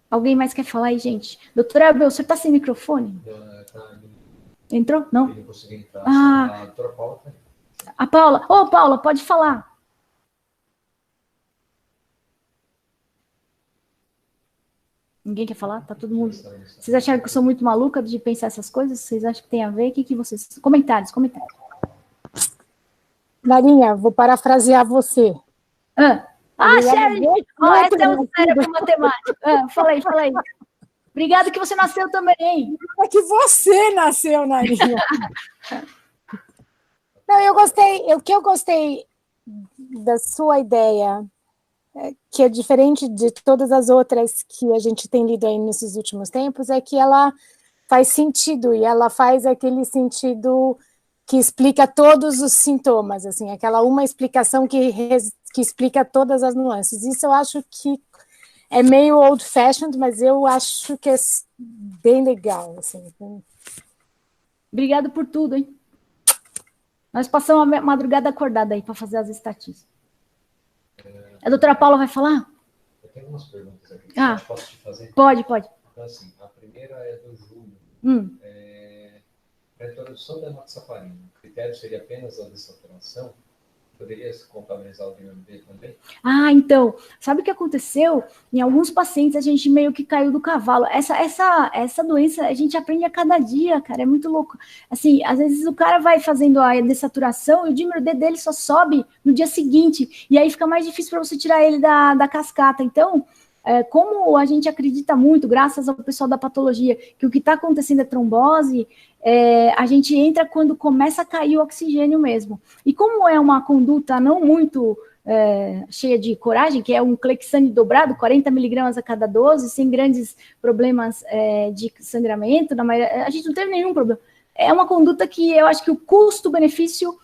A: Alguém mais quer falar aí, gente? Doutora Abel, o senhor está sem microfone? Entrou? Não? A Paula. Paula, pode falar. Ninguém quer falar? Tá todo mundo... Vocês acharam que eu sou muito maluca de pensar essas coisas? Vocês acham que tem a ver? O que vocês... Comentários.
J: Marinha, vou parafrasear você.
A: Sherry! Essa é o cérebro matemático. Fala aí. Obrigada que você nasceu também.
J: É que você nasceu, Narinha. Não, o que eu gostei da sua ideia, que é diferente de todas as outras que a gente tem lido aí nesses últimos tempos, é que ela faz sentido, e ela faz aquele sentido que explica todos os sintomas, assim, aquela uma explicação que explica todas as nuances. Isso eu acho que é meio old-fashioned, mas eu acho que é bem legal. Assim.
A: Obrigado por tudo, hein? Nós passamos a madrugada acordada aí para fazer as estatísticas. A doutora Paula vai falar?
F: Eu tenho algumas perguntas aqui. Posso te fazer?
A: Pode.
F: Então, assim, a primeira é do Júlio. Para a introdução da enoxaparina, o critério seria apenas a dessaturação? Poderia se complementar o DMD também?
A: Ah, então, sabe o que aconteceu? Em alguns pacientes a gente meio que caiu do cavalo. Essa doença a gente aprende a cada dia, cara, é muito louco. Assim, às vezes o cara vai fazendo a dessaturação e o dímero D dele só sobe no dia seguinte, e aí fica mais difícil para você tirar ele da cascata. Então, como a gente acredita muito, graças ao pessoal da patologia, que o que está acontecendo é trombose, a gente entra quando começa a cair o oxigênio mesmo. E como é uma conduta não muito cheia de coragem, que é um Clexane dobrado, 40 miligramas a cada 12, sem grandes problemas de sangramento, a gente não teve nenhum problema. É uma conduta que eu acho que o custo-benefício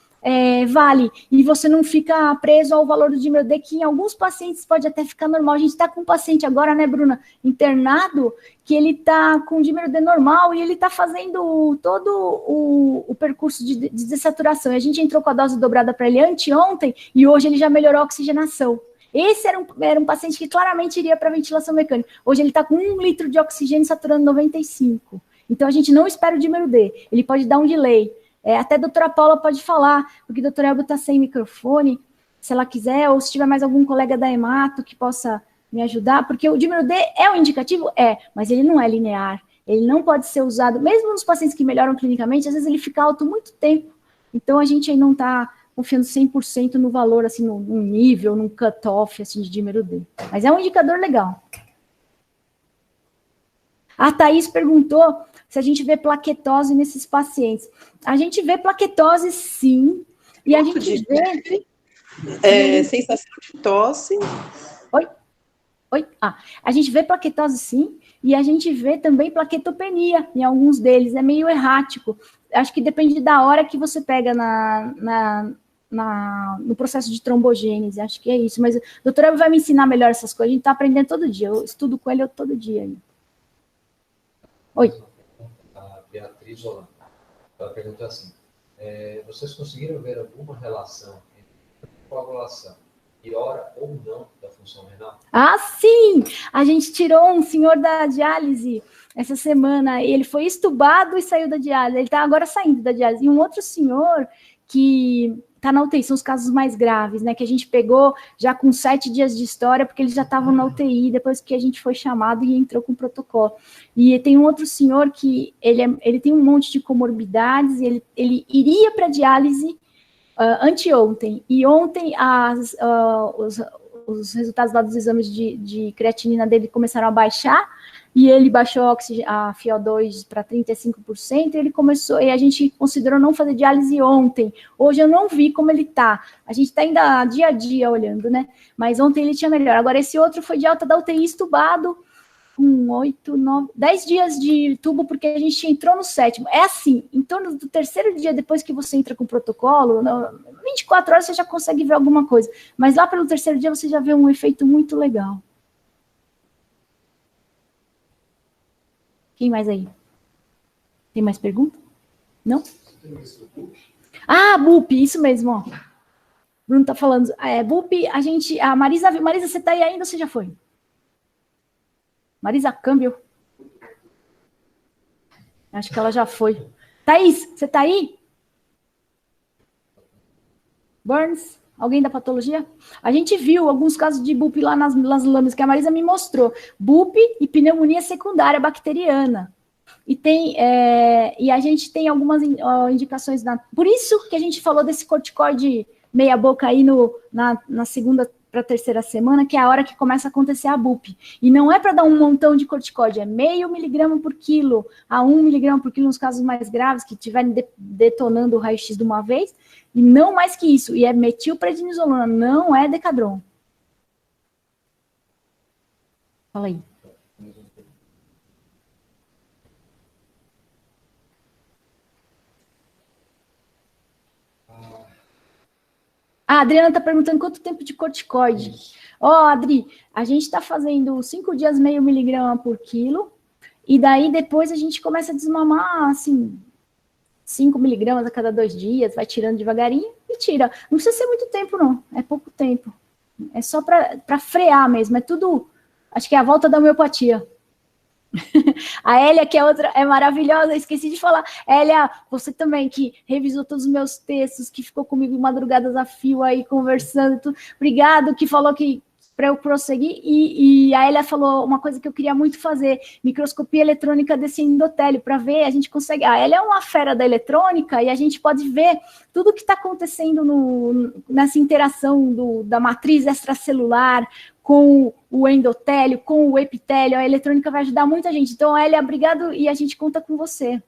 A: vale, e você não fica preso ao valor do dímero D, que em alguns pacientes pode até ficar normal. A gente está com um paciente agora, né, Bruna, internado, que ele está com dímero D normal, e ele está fazendo todo o percurso de dessaturação. E a gente entrou com a dose dobrada para ele anteontem, e hoje ele já melhorou a oxigenação. Esse era um paciente que claramente iria para ventilação mecânica. Hoje ele está com 1 litro de oxigênio saturando 95. Então a gente não espera o dímero D, ele pode dar um delay. Até a doutora Paula pode falar, porque a doutora Elba está sem microfone, se ela quiser, ou se tiver mais algum colega da hemato que possa me ajudar, porque o dímero D é um indicativo? Mas ele não é linear, ele não pode ser usado, mesmo nos pacientes que melhoram clinicamente, às vezes ele fica alto muito tempo, então a gente aí não está confiando 100% no valor, assim, num nível, num cutoff, assim, de dímero D, mas é um indicador legal. A Thaís perguntou se a gente vê plaquetose nesses pacientes. A gente vê plaquetose, sim, e a gente vê...
K: sensação de tosse.
A: Oi? A gente vê plaquetose, sim, e a gente vê também plaquetopenia em alguns deles, é meio errático. Acho que depende da hora que você pega no processo de trombogênese, acho que é isso. Mas o doutor Elba vai me ensinar melhor essas coisas, a gente está aprendendo todo dia, eu estudo com ele todo dia. Oi.
F: A Beatriz Holanda, ela pergunta assim, vocês conseguiram ver alguma relação entre coagulação e hora ou não da função renal? Ah,
A: sim! A gente tirou um senhor da diálise essa semana, ele foi estubado e saiu da diálise, ele está agora saindo da diálise, e um outro senhor que está na UTI, são os casos mais graves, né, que a gente pegou já com 7 dias de história, porque eles já estavam na UTI, depois que a gente foi chamado e entrou com o protocolo. E tem um outro senhor que ele tem um monte de comorbidades, e ele iria para a diálise anteontem, e ontem os resultados lá dos exames de creatinina dele começaram a baixar, e ele baixou a FiO2 para 35%, e a gente considerou não fazer diálise ontem. Hoje eu não vi como ele está. A gente está ainda dia a dia olhando, né? Mas ontem ele tinha melhor. Agora, esse outro foi de alta da UTI estubado, com 10 dias de tubo, porque a gente entrou no 7º. É assim, em torno do 3º dia, depois que você entra com o protocolo, 24 horas você já consegue ver alguma coisa. Mas lá pelo 3º dia você já vê um efeito muito legal. Quem mais aí? Tem mais pergunta? Não? BUP, isso mesmo, ó. Bruno tá falando. BUP, a Marisa, você tá aí ainda ou você já foi? Marisa Câmbio. Acho que ela já foi. Thaís, você tá aí? Burns? Alguém da patologia? A gente viu alguns casos de BUP lá nas lâminas, que a Marisa me mostrou. BUP e pneumonia secundária bacteriana. E a gente tem algumas indicações. Por isso que a gente falou desse corticoide meia boca aí na segunda para a 3ª semana, que é a hora que começa a acontecer a BUP. E não é para dar um montão de corticoide, é 0,5 miligrama por quilo a 1 miligrama por quilo nos casos mais graves, que estiverem detonando o raio-x de uma vez, e não mais que isso. E é metilprednisolona, não é Decadron. Fala aí. A Adriana está perguntando quanto tempo de corticoide. Adri, a gente está fazendo 5 dias 0,5 miligrama por quilo, e daí depois a gente começa a desmamar, assim, 5 miligramas a cada 2 dias, vai tirando devagarinho e tira. Não precisa ser muito tempo, não, é pouco tempo. É só para frear mesmo, é tudo, acho que é a volta da homeopatia. A Hélia, que é outra, é maravilhosa, esqueci de falar. Hélia, você também, que revisou todos os meus textos, que ficou comigo madrugadas a fio aí, conversando, tudo. Obrigado, que falou que para eu prosseguir, e a Hélia falou uma coisa que eu queria muito fazer, microscopia eletrônica desse endotélio, para ver, a gente consegue, a Hélia é uma fera da eletrônica, e a gente pode ver tudo o que está acontecendo nessa interação da matriz extracelular, com o endotélio, com o epitélio, a eletrônica vai ajudar muita gente. Então, Hélia, obrigado, e a gente conta com você.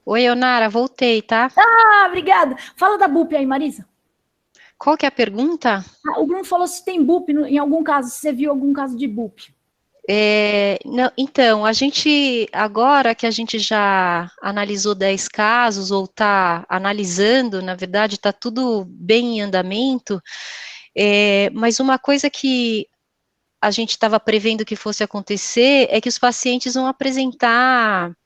I: Oi, Eonara, voltei, tá?
A: Ah, obrigado. Fala da BUP aí, Marisa.
I: Qual que é a pergunta?
A: O Bruno falou se tem BUP em algum caso, se você viu algum caso de BUP.
I: Não, então, a gente, agora que a gente já analisou 10 casos, ou está analisando, na verdade, está tudo bem em andamento, mas uma coisa que a gente estava prevendo que fosse acontecer é que os pacientes vão apresentar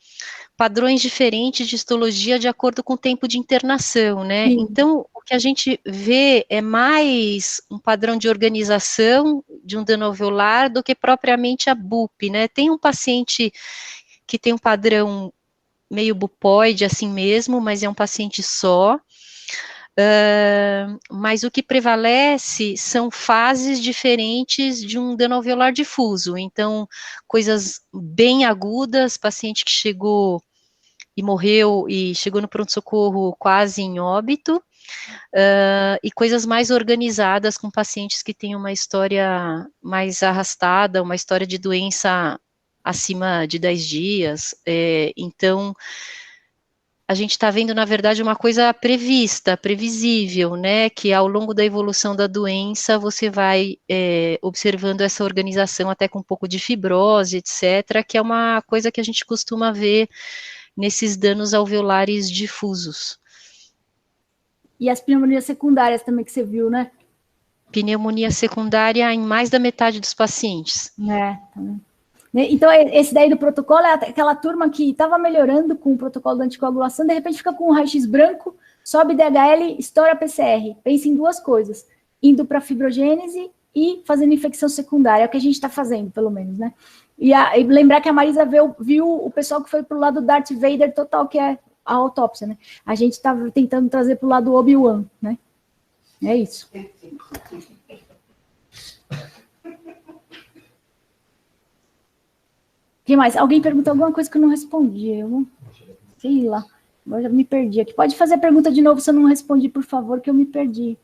I: padrões diferentes de histologia de acordo com o tempo de internação, né? Sim. Então, o que a gente vê é mais um padrão de organização de um dano alveolar do que propriamente a BUP, né? Tem um paciente que tem um padrão meio bupoide assim mesmo, mas é um paciente só. Mas o que prevalece são fases diferentes de um dano alveolar difuso, então, coisas bem agudas, paciente que chegou e morreu e chegou no pronto-socorro quase em óbito, e coisas mais organizadas com pacientes que têm uma história mais arrastada, uma história de doença acima de 10 dias, então, a gente está vendo, na verdade, uma coisa prevista, previsível, né, que ao longo da evolução da doença, você vai observando essa organização até com um pouco de fibrose, etc., que é uma coisa que a gente costuma ver nesses danos alveolares difusos.
A: E as pneumonias secundárias também que você viu, né?
I: Pneumonia secundária em mais da metade dos pacientes.
A: Também. Então, esse daí do protocolo é aquela turma que estava melhorando com o protocolo da anticoagulação, de repente fica com um raio-x branco, sobe DHL, estoura PCR. Pensa em duas coisas, indo para fibrogênese e fazendo infecção secundária, é o que a gente está fazendo, pelo menos, né? E lembrar que a Marisa viu o pessoal que foi para o lado Darth Vader total, que é a autópsia, né? A gente está tentando trazer para o lado Obi-Wan, né? É isso. O que mais? Alguém perguntou alguma coisa que eu não respondi. Eu sei lá. Agora já me perdi aqui. Pode fazer a pergunta de novo se eu não respondi, por favor, que eu me perdi.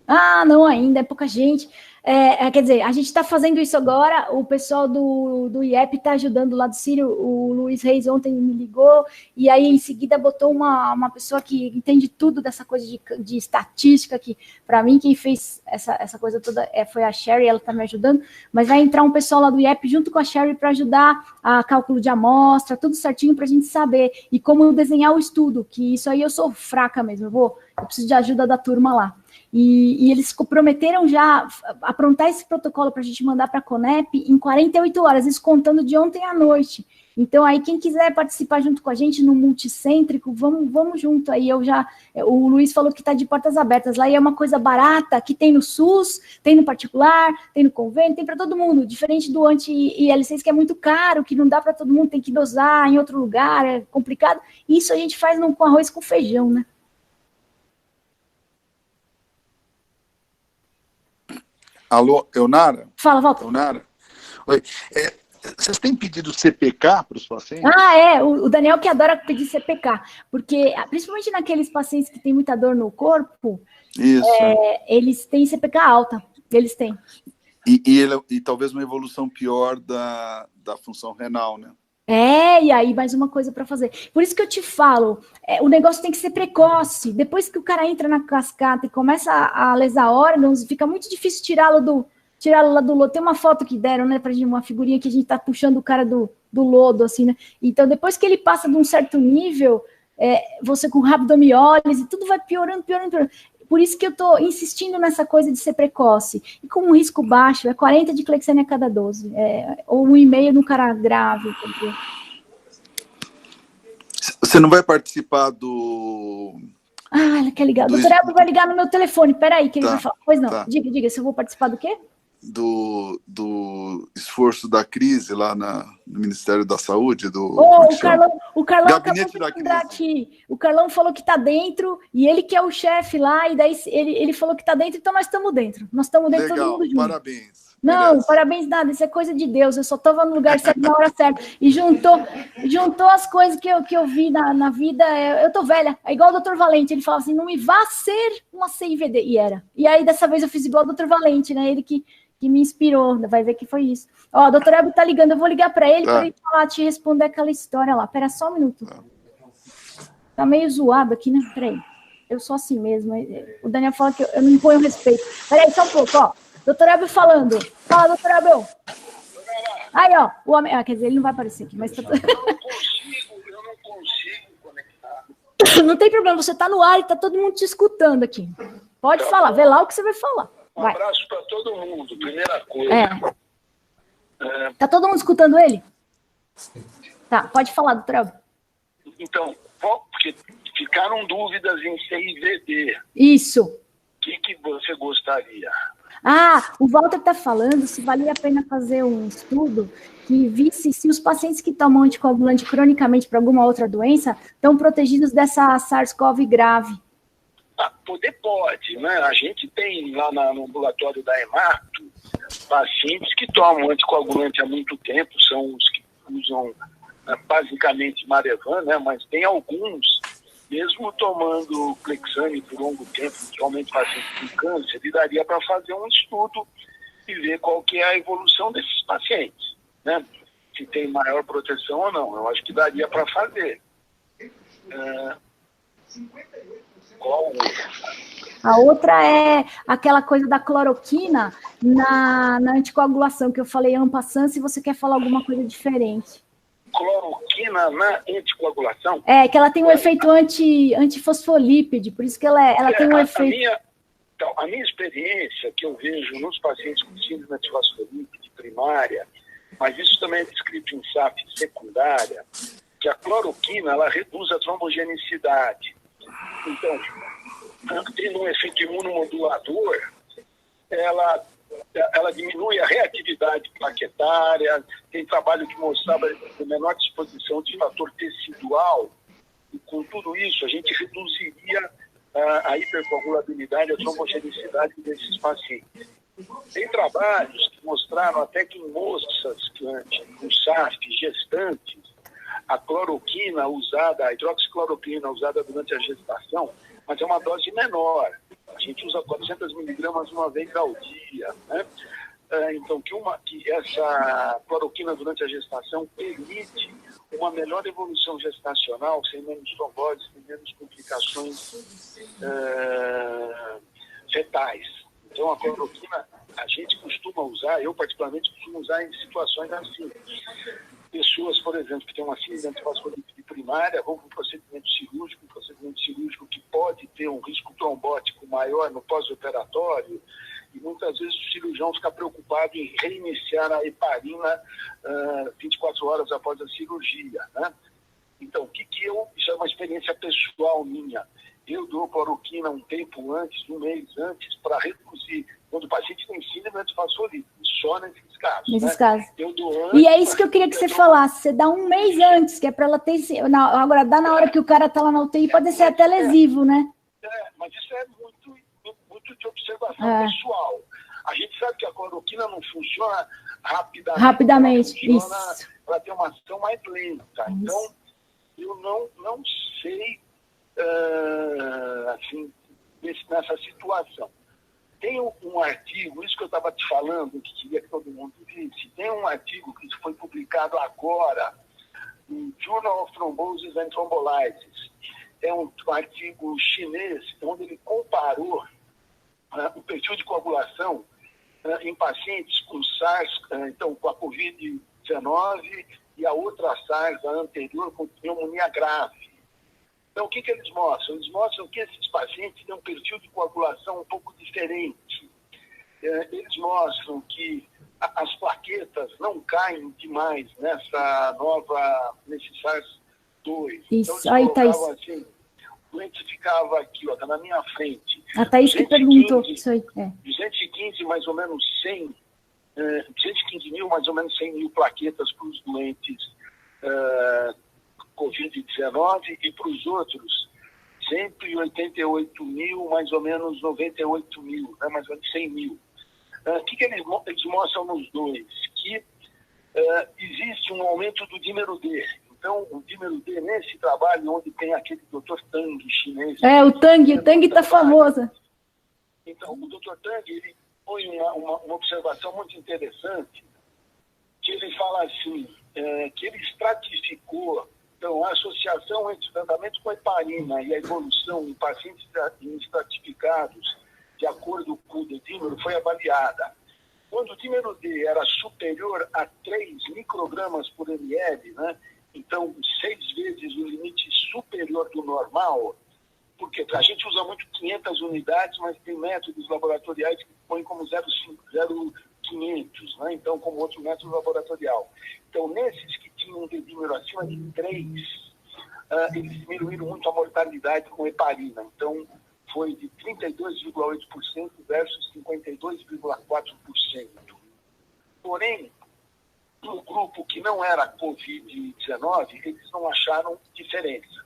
A: Ah, não ainda, é pouca gente. Quer dizer, a gente está fazendo isso agora, o pessoal do IEP está ajudando lá do Sírio, o Luiz Reis ontem me ligou, e aí em seguida botou uma pessoa que entende tudo dessa coisa de estatística, que para mim quem fez essa coisa toda foi a Sherry, ela está me ajudando, mas vai entrar um pessoal lá do IEP junto com a Sherry para ajudar a cálculo de amostra, tudo certinho para a gente saber, e como desenhar o estudo, que isso aí eu sou fraca mesmo, eu preciso de ajuda da turma lá. E eles prometeram já aprontar esse protocolo para a gente mandar para a Conep em 48 horas, isso contando de ontem à noite. Então, aí, quem quiser participar junto com a gente no multicêntrico, vamos junto aí. O Luiz falou que está de portas abertas lá, e é uma coisa barata, que tem no SUS, tem no particular, tem no convênio, tem para todo mundo, diferente do anti-IL6, que é muito caro, que não dá para todo mundo, tem que dosar em outro lugar, é complicado. Isso a gente faz com arroz com feijão, né?
H: Alô, Eonara?
A: Fala, Walter.
H: Eonara? Oi. Vocês têm pedido CPK para os pacientes?
A: O Daniel que adora pedir CPK, porque, principalmente naqueles pacientes que têm muita dor no corpo, eles têm CPK alta, eles têm.
H: E talvez uma evolução pior da função renal, né?
A: E aí mais uma coisa para fazer. Por isso que eu te falo, o negócio tem que ser precoce. Depois que o cara entra na cascata e começa a lesar órgãos, fica muito difícil tirá-lo lá do lodo. Tem uma foto que deram, né, pra gente, uma figurinha que a gente tá puxando o cara do lodo, assim, né? Então, depois que ele passa de um certo nível, você com rabdomiólise, tudo vai piorando. Por isso que eu tô insistindo nessa coisa de ser precoce. E com um risco baixo, 40 de clexane a cada 12. Ou 1,5 no cara grave. Entendeu?
H: Você não vai participar do...
A: Ela quer ligar. O doutor Elber vai ligar no meu telefone. Peraí, que ele vai falar. Pois não.
H: Tá.
A: Diga, se eu vou participar do quê?
H: do esforço da crise lá no Ministério da Saúde,
A: o Carlão
H: Gabinete da Crise.
A: Aqui. O Carlão falou que está dentro, e ele que é o chefe lá, e daí ele falou que está dentro, então nós estamos dentro. Nós estamos dentro,
H: legal,
A: todo mundo junto.
H: Parabéns.
A: Não,
H: merece.
A: Parabéns nada, isso é coisa de Deus, eu só estava no lugar certo na hora certa, e juntou as coisas que eu vi na vida, eu tô velha, é igual o Dr. Valente, ele falava assim, não me vá ser uma CIVD, e era. E aí, dessa vez, eu fiz igual o Dr. Valente, né, ele que me inspirou, vai ver que foi isso. Ó, o Dr. Elber tá ligando, eu vou ligar para ele, para ele falar, te responder aquela história lá, pera só um minuto. Tá meio zoado aqui, né, peraí, eu sou assim mesmo, o Daniel fala que eu não imponho respeito, peraí, só um pouco, ó. Doutor Abel falando. Fala, doutor Abel. Aí, ó, o homem... quer dizer, ele não vai aparecer aqui, mas... Eu não consigo conectar. Não tem problema, você tá no ar e tá todo mundo te escutando aqui. Pode falar, vê lá o que você vai falar.
K: Um abraço para todo mundo, primeira coisa.
A: Tá todo mundo escutando ele? Tá, pode falar, doutor Abel.
K: Então, porque ficaram dúvidas em CIVD.
A: Isso.
K: O que você gostaria?
A: O Walter está falando se valia a pena fazer um estudo que visse se os pacientes que tomam anticoagulante cronicamente para alguma outra doença estão protegidos dessa SARS-CoV grave.
K: Pode, né? A gente tem lá no ambulatório da Hemato pacientes que tomam anticoagulante há muito tempo, são os que usam basicamente Marevan, né? Mas tem alguns, mesmo tomando Clexane por longo tempo, principalmente pacientes com câncer, ele daria para fazer um estudo e ver qual que é a evolução desses pacientes, né? Se tem maior proteção ou não. Eu acho que daria para fazer. Qual outra?
A: A outra é aquela coisa da cloroquina na anticoagulação, que eu falei en passant, se você quer falar alguma coisa diferente.
K: Cloroquina na anticoagulação?
A: Que ela tem um efeito antifosfolípide, por isso que ela tem um efeito...
K: A minha experiência que eu vejo nos pacientes com síndrome antifosfolípide primária, mas isso também é descrito em SAF secundária, que a cloroquina, ela reduz a trombogenicidade. Então, tendo um efeito imunomodulador, ela diminui a reatividade plaquetária, tem trabalho que mostrava a menor disposição de fator tecidual, e com tudo isso a gente reduziria a hipercoagulabilidade, a trombogenicidade desses pacientes. Tem trabalhos que mostraram até que em moças com SAF gestantes, a cloroquina usada, a hidroxicloroquina usada durante a gestação, mas é uma dose menor. A gente usa 400 miligramas uma vez ao dia, né? Então, que essa cloroquina durante a gestação permite uma melhor evolução gestacional, sem menos trombose, sem menos complicações fetais. Então, a cloroquina, a gente costuma usar, eu particularmente costumo usar em situações assim. Pessoas, por exemplo, que têm uma síndrome antifosfolípide primária, vão para um procedimento cirúrgico que pode ter um risco trombótico maior no pós-operatório, e muitas vezes o cirurgião fica preocupado em reiniciar a heparina 24 horas após a cirurgia, né? Então, isso é uma experiência pessoal minha. Eu dou cloroquina um tempo antes, um mês antes, para reduzir, quando o paciente tem síndrome antifosfolípide, só nesses casos.
A: Nesses casos.
K: Eu dou antes,
A: e é isso que eu queria que você falasse, você dá um mês antes, que é para ela ter... Agora, dá na hora que o cara está lá na UTI, pode ser até lesivo, né?
K: Mas isso é muito de observação pessoal. A gente sabe que a cloroquina não funciona rapidamente.
A: Isso.
K: Ela tem uma ação mais lenta. Então, eu não sei, assim, nessa situação. Tem um artigo, isso que eu estava te falando, que queria que todo mundo visse, tem um artigo que foi publicado agora no Journal of Thrombosis and Thrombolysis. É um artigo chinês, onde ele comparou o perfil de coagulação em pacientes com SARS, então com a Covid-19 e a outra SARS, a anterior, com pneumonia grave. Então, o que eles mostram? Eles mostram que esses pacientes têm um perfil de coagulação um pouco diferente. Eles mostram que as plaquetas não caem demais nesse SARS-2.
A: Isso,
K: então,
A: aí, Thaís.
K: Assim, o doente ficava aqui, tá na minha frente.
A: A Thaís que perguntou isso aí.
K: 215, mais ou menos 100 215 mil, mais ou menos 100 mil plaquetas para os doentes Covid-19 e para os outros 188 mil, mais ou menos 98 mil, né, mais ou menos 100 mil. O que eles mostram nos dois? Que existe um aumento do dímero D. Então, o dímero D, nesse trabalho, onde tem aquele Dr. Tang chinês...
A: O Tang está famoso.
K: Então, o Dr. Tang, ele põe uma observação muito interessante, que ele fala assim, que ele estratificou, então, a associação entre o tratamento com heparina e a evolução em pacientes estratificados de acordo com o dímero foi avaliada. Quando o dímero D era superior a 3 microgramas por ml, né, então 6 vezes o limite superior do normal, porque a gente usa muito 500 unidades, mas tem métodos laboratoriais que põem como 0,500, né? Então, como outro método laboratorial. Então, nesses que tinham um dímero acima de 3, eles diminuíram muito a mortalidade com heparina. Então, foi de 32,8% versus 52,4%. Porém, no grupo que não era Covid-19, eles não acharam diferença.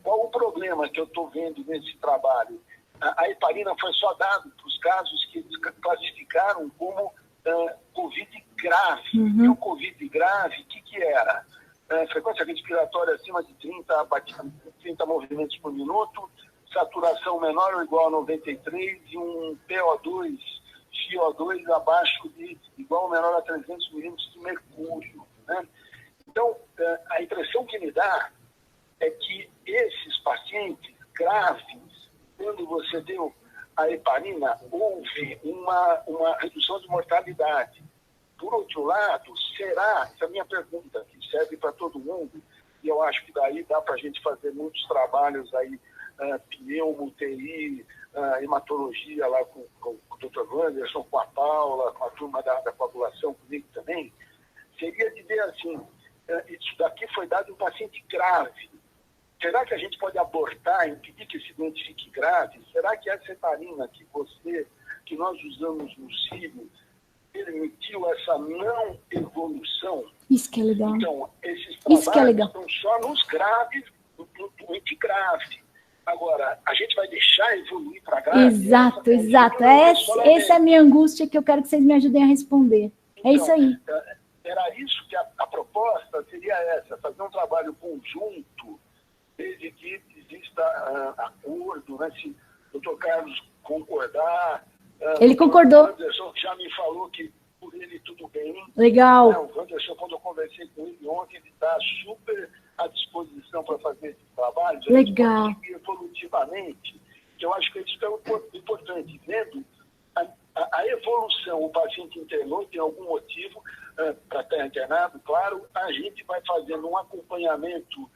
K: Qual o problema que eu estou vendo nesse trabalho? A heparina foi só dada para os casos que eles classificaram como Covid grave. E o Covid grave, o que era? Frequência respiratória acima de 30 movimentos por minuto, saturação menor ou igual a 93 e um PO2, CO2 abaixo de igual ou menor a 300 milímetros de mercúrio. Né? Então, a impressão que me dá é que esses pacientes graves, quando você deu a heparina, houve uma redução de mortalidade. Por outro lado, será, essa é a minha pergunta, que serve para todo mundo, e eu acho que daí dá para a gente fazer muitos trabalhos aí, pneumo, TI, hematologia lá com o Dr. Wanderson, com a Paula, com a turma da coagulação, comigo também, seria dizer assim, isso daqui foi dado em um paciente grave. Será que a gente pode abortar, impedir que esse doente fique grave? Será que essa heparina que nós usamos no cílio permitiu essa não evolução?
A: Isso que é legal.
K: Então, esses trabalhos estão só nos graves, do doente grave. Agora, a gente vai deixar evoluir para grave?
A: Exato. Essa é a minha angústia que eu quero que vocês me ajudem a responder. Então, é isso aí.
K: Era isso que a proposta seria essa, fazer um trabalho conjunto, desde que exista acordo, né? Se o Dr. Carlos concordar.
A: Ele concordou.
K: O Wanderson já me falou que por ele tudo bem.
A: Legal.
K: O Wanderson, quando eu conversei com ele ontem, ele está super à disposição para fazer esse trabalho.
A: Legal.
K: Evolutivamente, que eu acho que isso é importante. Vendo a evolução, o paciente internou, tem algum motivo para estar internado, claro, a gente vai fazendo um acompanhamento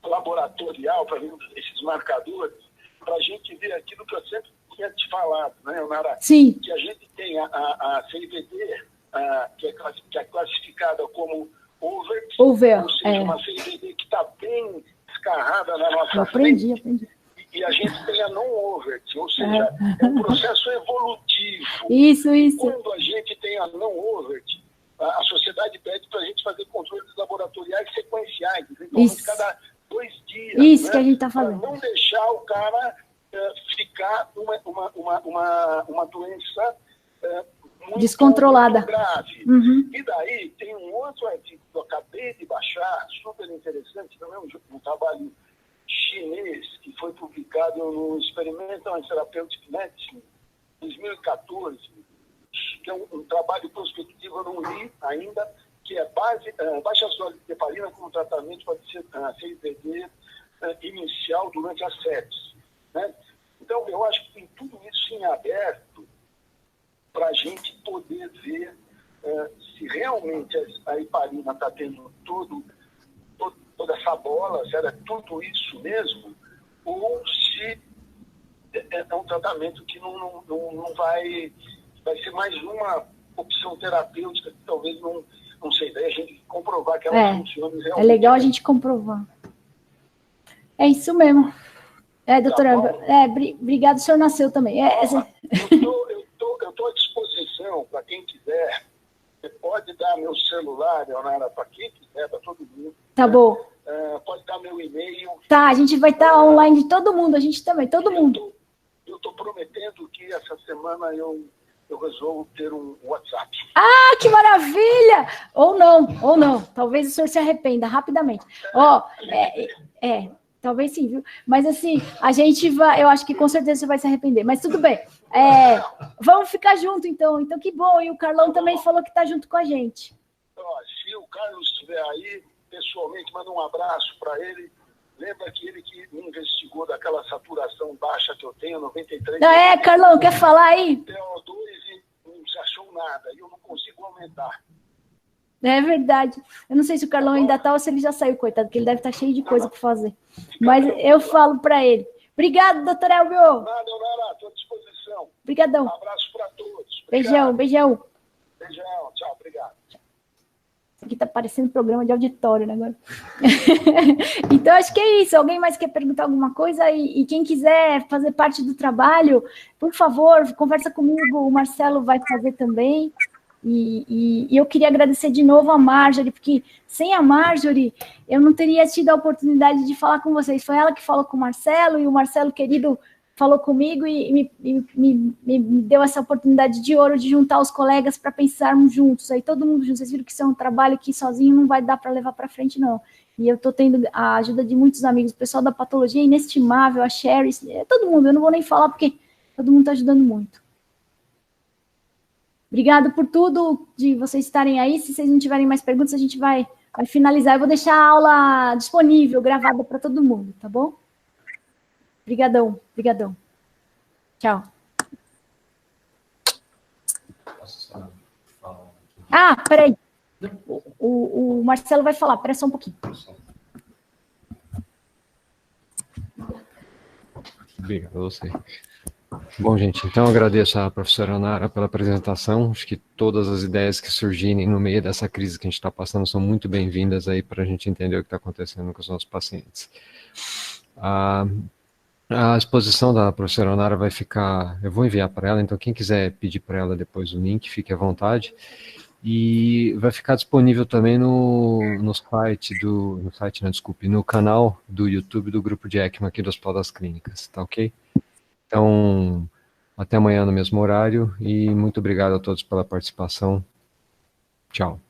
K: laboratorial para ver esses marcadores, para a gente ver aquilo que eu sempre tinha te falado, né, Nara?
A: Sim.
K: Que a gente tem a CIVD, que é classificada como over, ou seja, uma CIVD que está bem escarrada na nossa
A: eu aprendi.
K: E a gente tem a non-overt, ou seja, é um processo evolutivo.
A: Isso.
K: Quando a gente tem a non-overt, a sociedade pede para a gente fazer controles laboratoriais sequenciais, eventualmente cada 2 dias.
A: Isso, né?
K: Que
A: a gente está falando.
K: Para não deixar o cara ficar uma doença muito
A: descontrolada.
K: Grave. E daí tem um outro artigo que eu acabei de baixar, super interessante, também um trabalho chinês que foi publicado no Experimental Therapeutic Medicine, 2014, que é um trabalho prospectivo, eu não li ainda, que é baixa sólida de heparina como tratamento para CIVD inicial durante a sepse. Né? Então, eu acho que tem tudo isso em aberto para a gente poder ver se realmente a heparina está tendo toda essa bola, se era tudo isso mesmo, ou se é um tratamento que não vai ser mais uma opção terapêutica que talvez não sei, daí a gente comprovar que ela funciona realmente. É
A: legal a gente comprovar. É isso mesmo. Doutora, obrigado, o senhor nasceu também.
K: Eu estou à disposição para celular, Leonara, para quem quiser, para todo mundo.
A: Tá bom.
K: Pode dar meu e-mail.
A: Tá, a gente vai estar online de todo mundo, a gente também, todo mundo.
K: Eu estou prometendo que essa semana eu resolvo ter um WhatsApp.
A: Ah, que maravilha! Ou não. Talvez o senhor se arrependa rapidamente. Talvez sim, viu? Mas assim, a gente vai, eu acho que com certeza você vai se arrepender, mas tudo bem. Vamos ficar junto, então. Então, que bom. E o Carlão também falou que está junto com a gente.
K: Se o Carlos estiver aí, pessoalmente, manda um abraço para ele. Lembra que ele que me investigou daquela saturação baixa que eu tenho, 93.
A: Carlão, quer falar aí?
K: PO2 e não se achou nada, e eu não consigo aumentar.
A: É verdade. Eu não sei se o Carlão ainda está ou se ele já saiu, coitado, porque ele deve estar cheio de coisa para fazer. Mas eu falo para ele. Obrigado, doutor Elvio.
K: Nada, estou à disposição.
A: Obrigadão.
K: Um abraço para todos. Obrigado.
A: Beijão.
K: Beijão, tchau, obrigado.
A: Aqui tá parecendo programa de auditório, né, agora? Então, acho que é isso. Alguém mais quer perguntar alguma coisa? E quem quiser fazer parte do trabalho, por favor, conversa comigo. O Marcelo vai fazer também. E eu queria agradecer de novo a Marjorie, porque sem a Marjorie, eu não teria tido a oportunidade de falar com vocês. Foi ela que falou com o Marcelo, e o Marcelo, querido, falou comigo e me deu essa oportunidade de ouro de juntar os colegas para pensarmos juntos. Aí todo mundo junto. Vocês viram que isso é um trabalho que sozinho não vai dar para levar para frente, não. E eu estou tendo a ajuda de muitos amigos. O pessoal da patologia é inestimável, a Sherry, todo mundo. Eu não vou nem falar porque todo mundo está ajudando muito. Obrigada por tudo, de vocês estarem aí. Se vocês não tiverem mais perguntas, a gente vai finalizar. Eu vou deixar a aula disponível, gravada para todo mundo, tá bom? Obrigadão. Tchau. Peraí. O Marcelo vai falar, espera só um pouquinho.
L: Obrigado a você. Bom, gente, então eu agradeço à professora Nara pela apresentação. Acho que todas as ideias que surgirem no meio dessa crise que a gente está passando são muito bem-vindas aí para a gente entender o que está acontecendo com os nossos pacientes. A exposição da professora Nara vai ficar, eu vou enviar para ela, então quem quiser pedir para ela depois o link, fique à vontade. E vai ficar disponível também no canal do YouTube do Grupo de ECMA aqui do Hospital das Clínicas, tá ok? Então, até amanhã no mesmo horário e muito obrigado a todos pela participação. Tchau.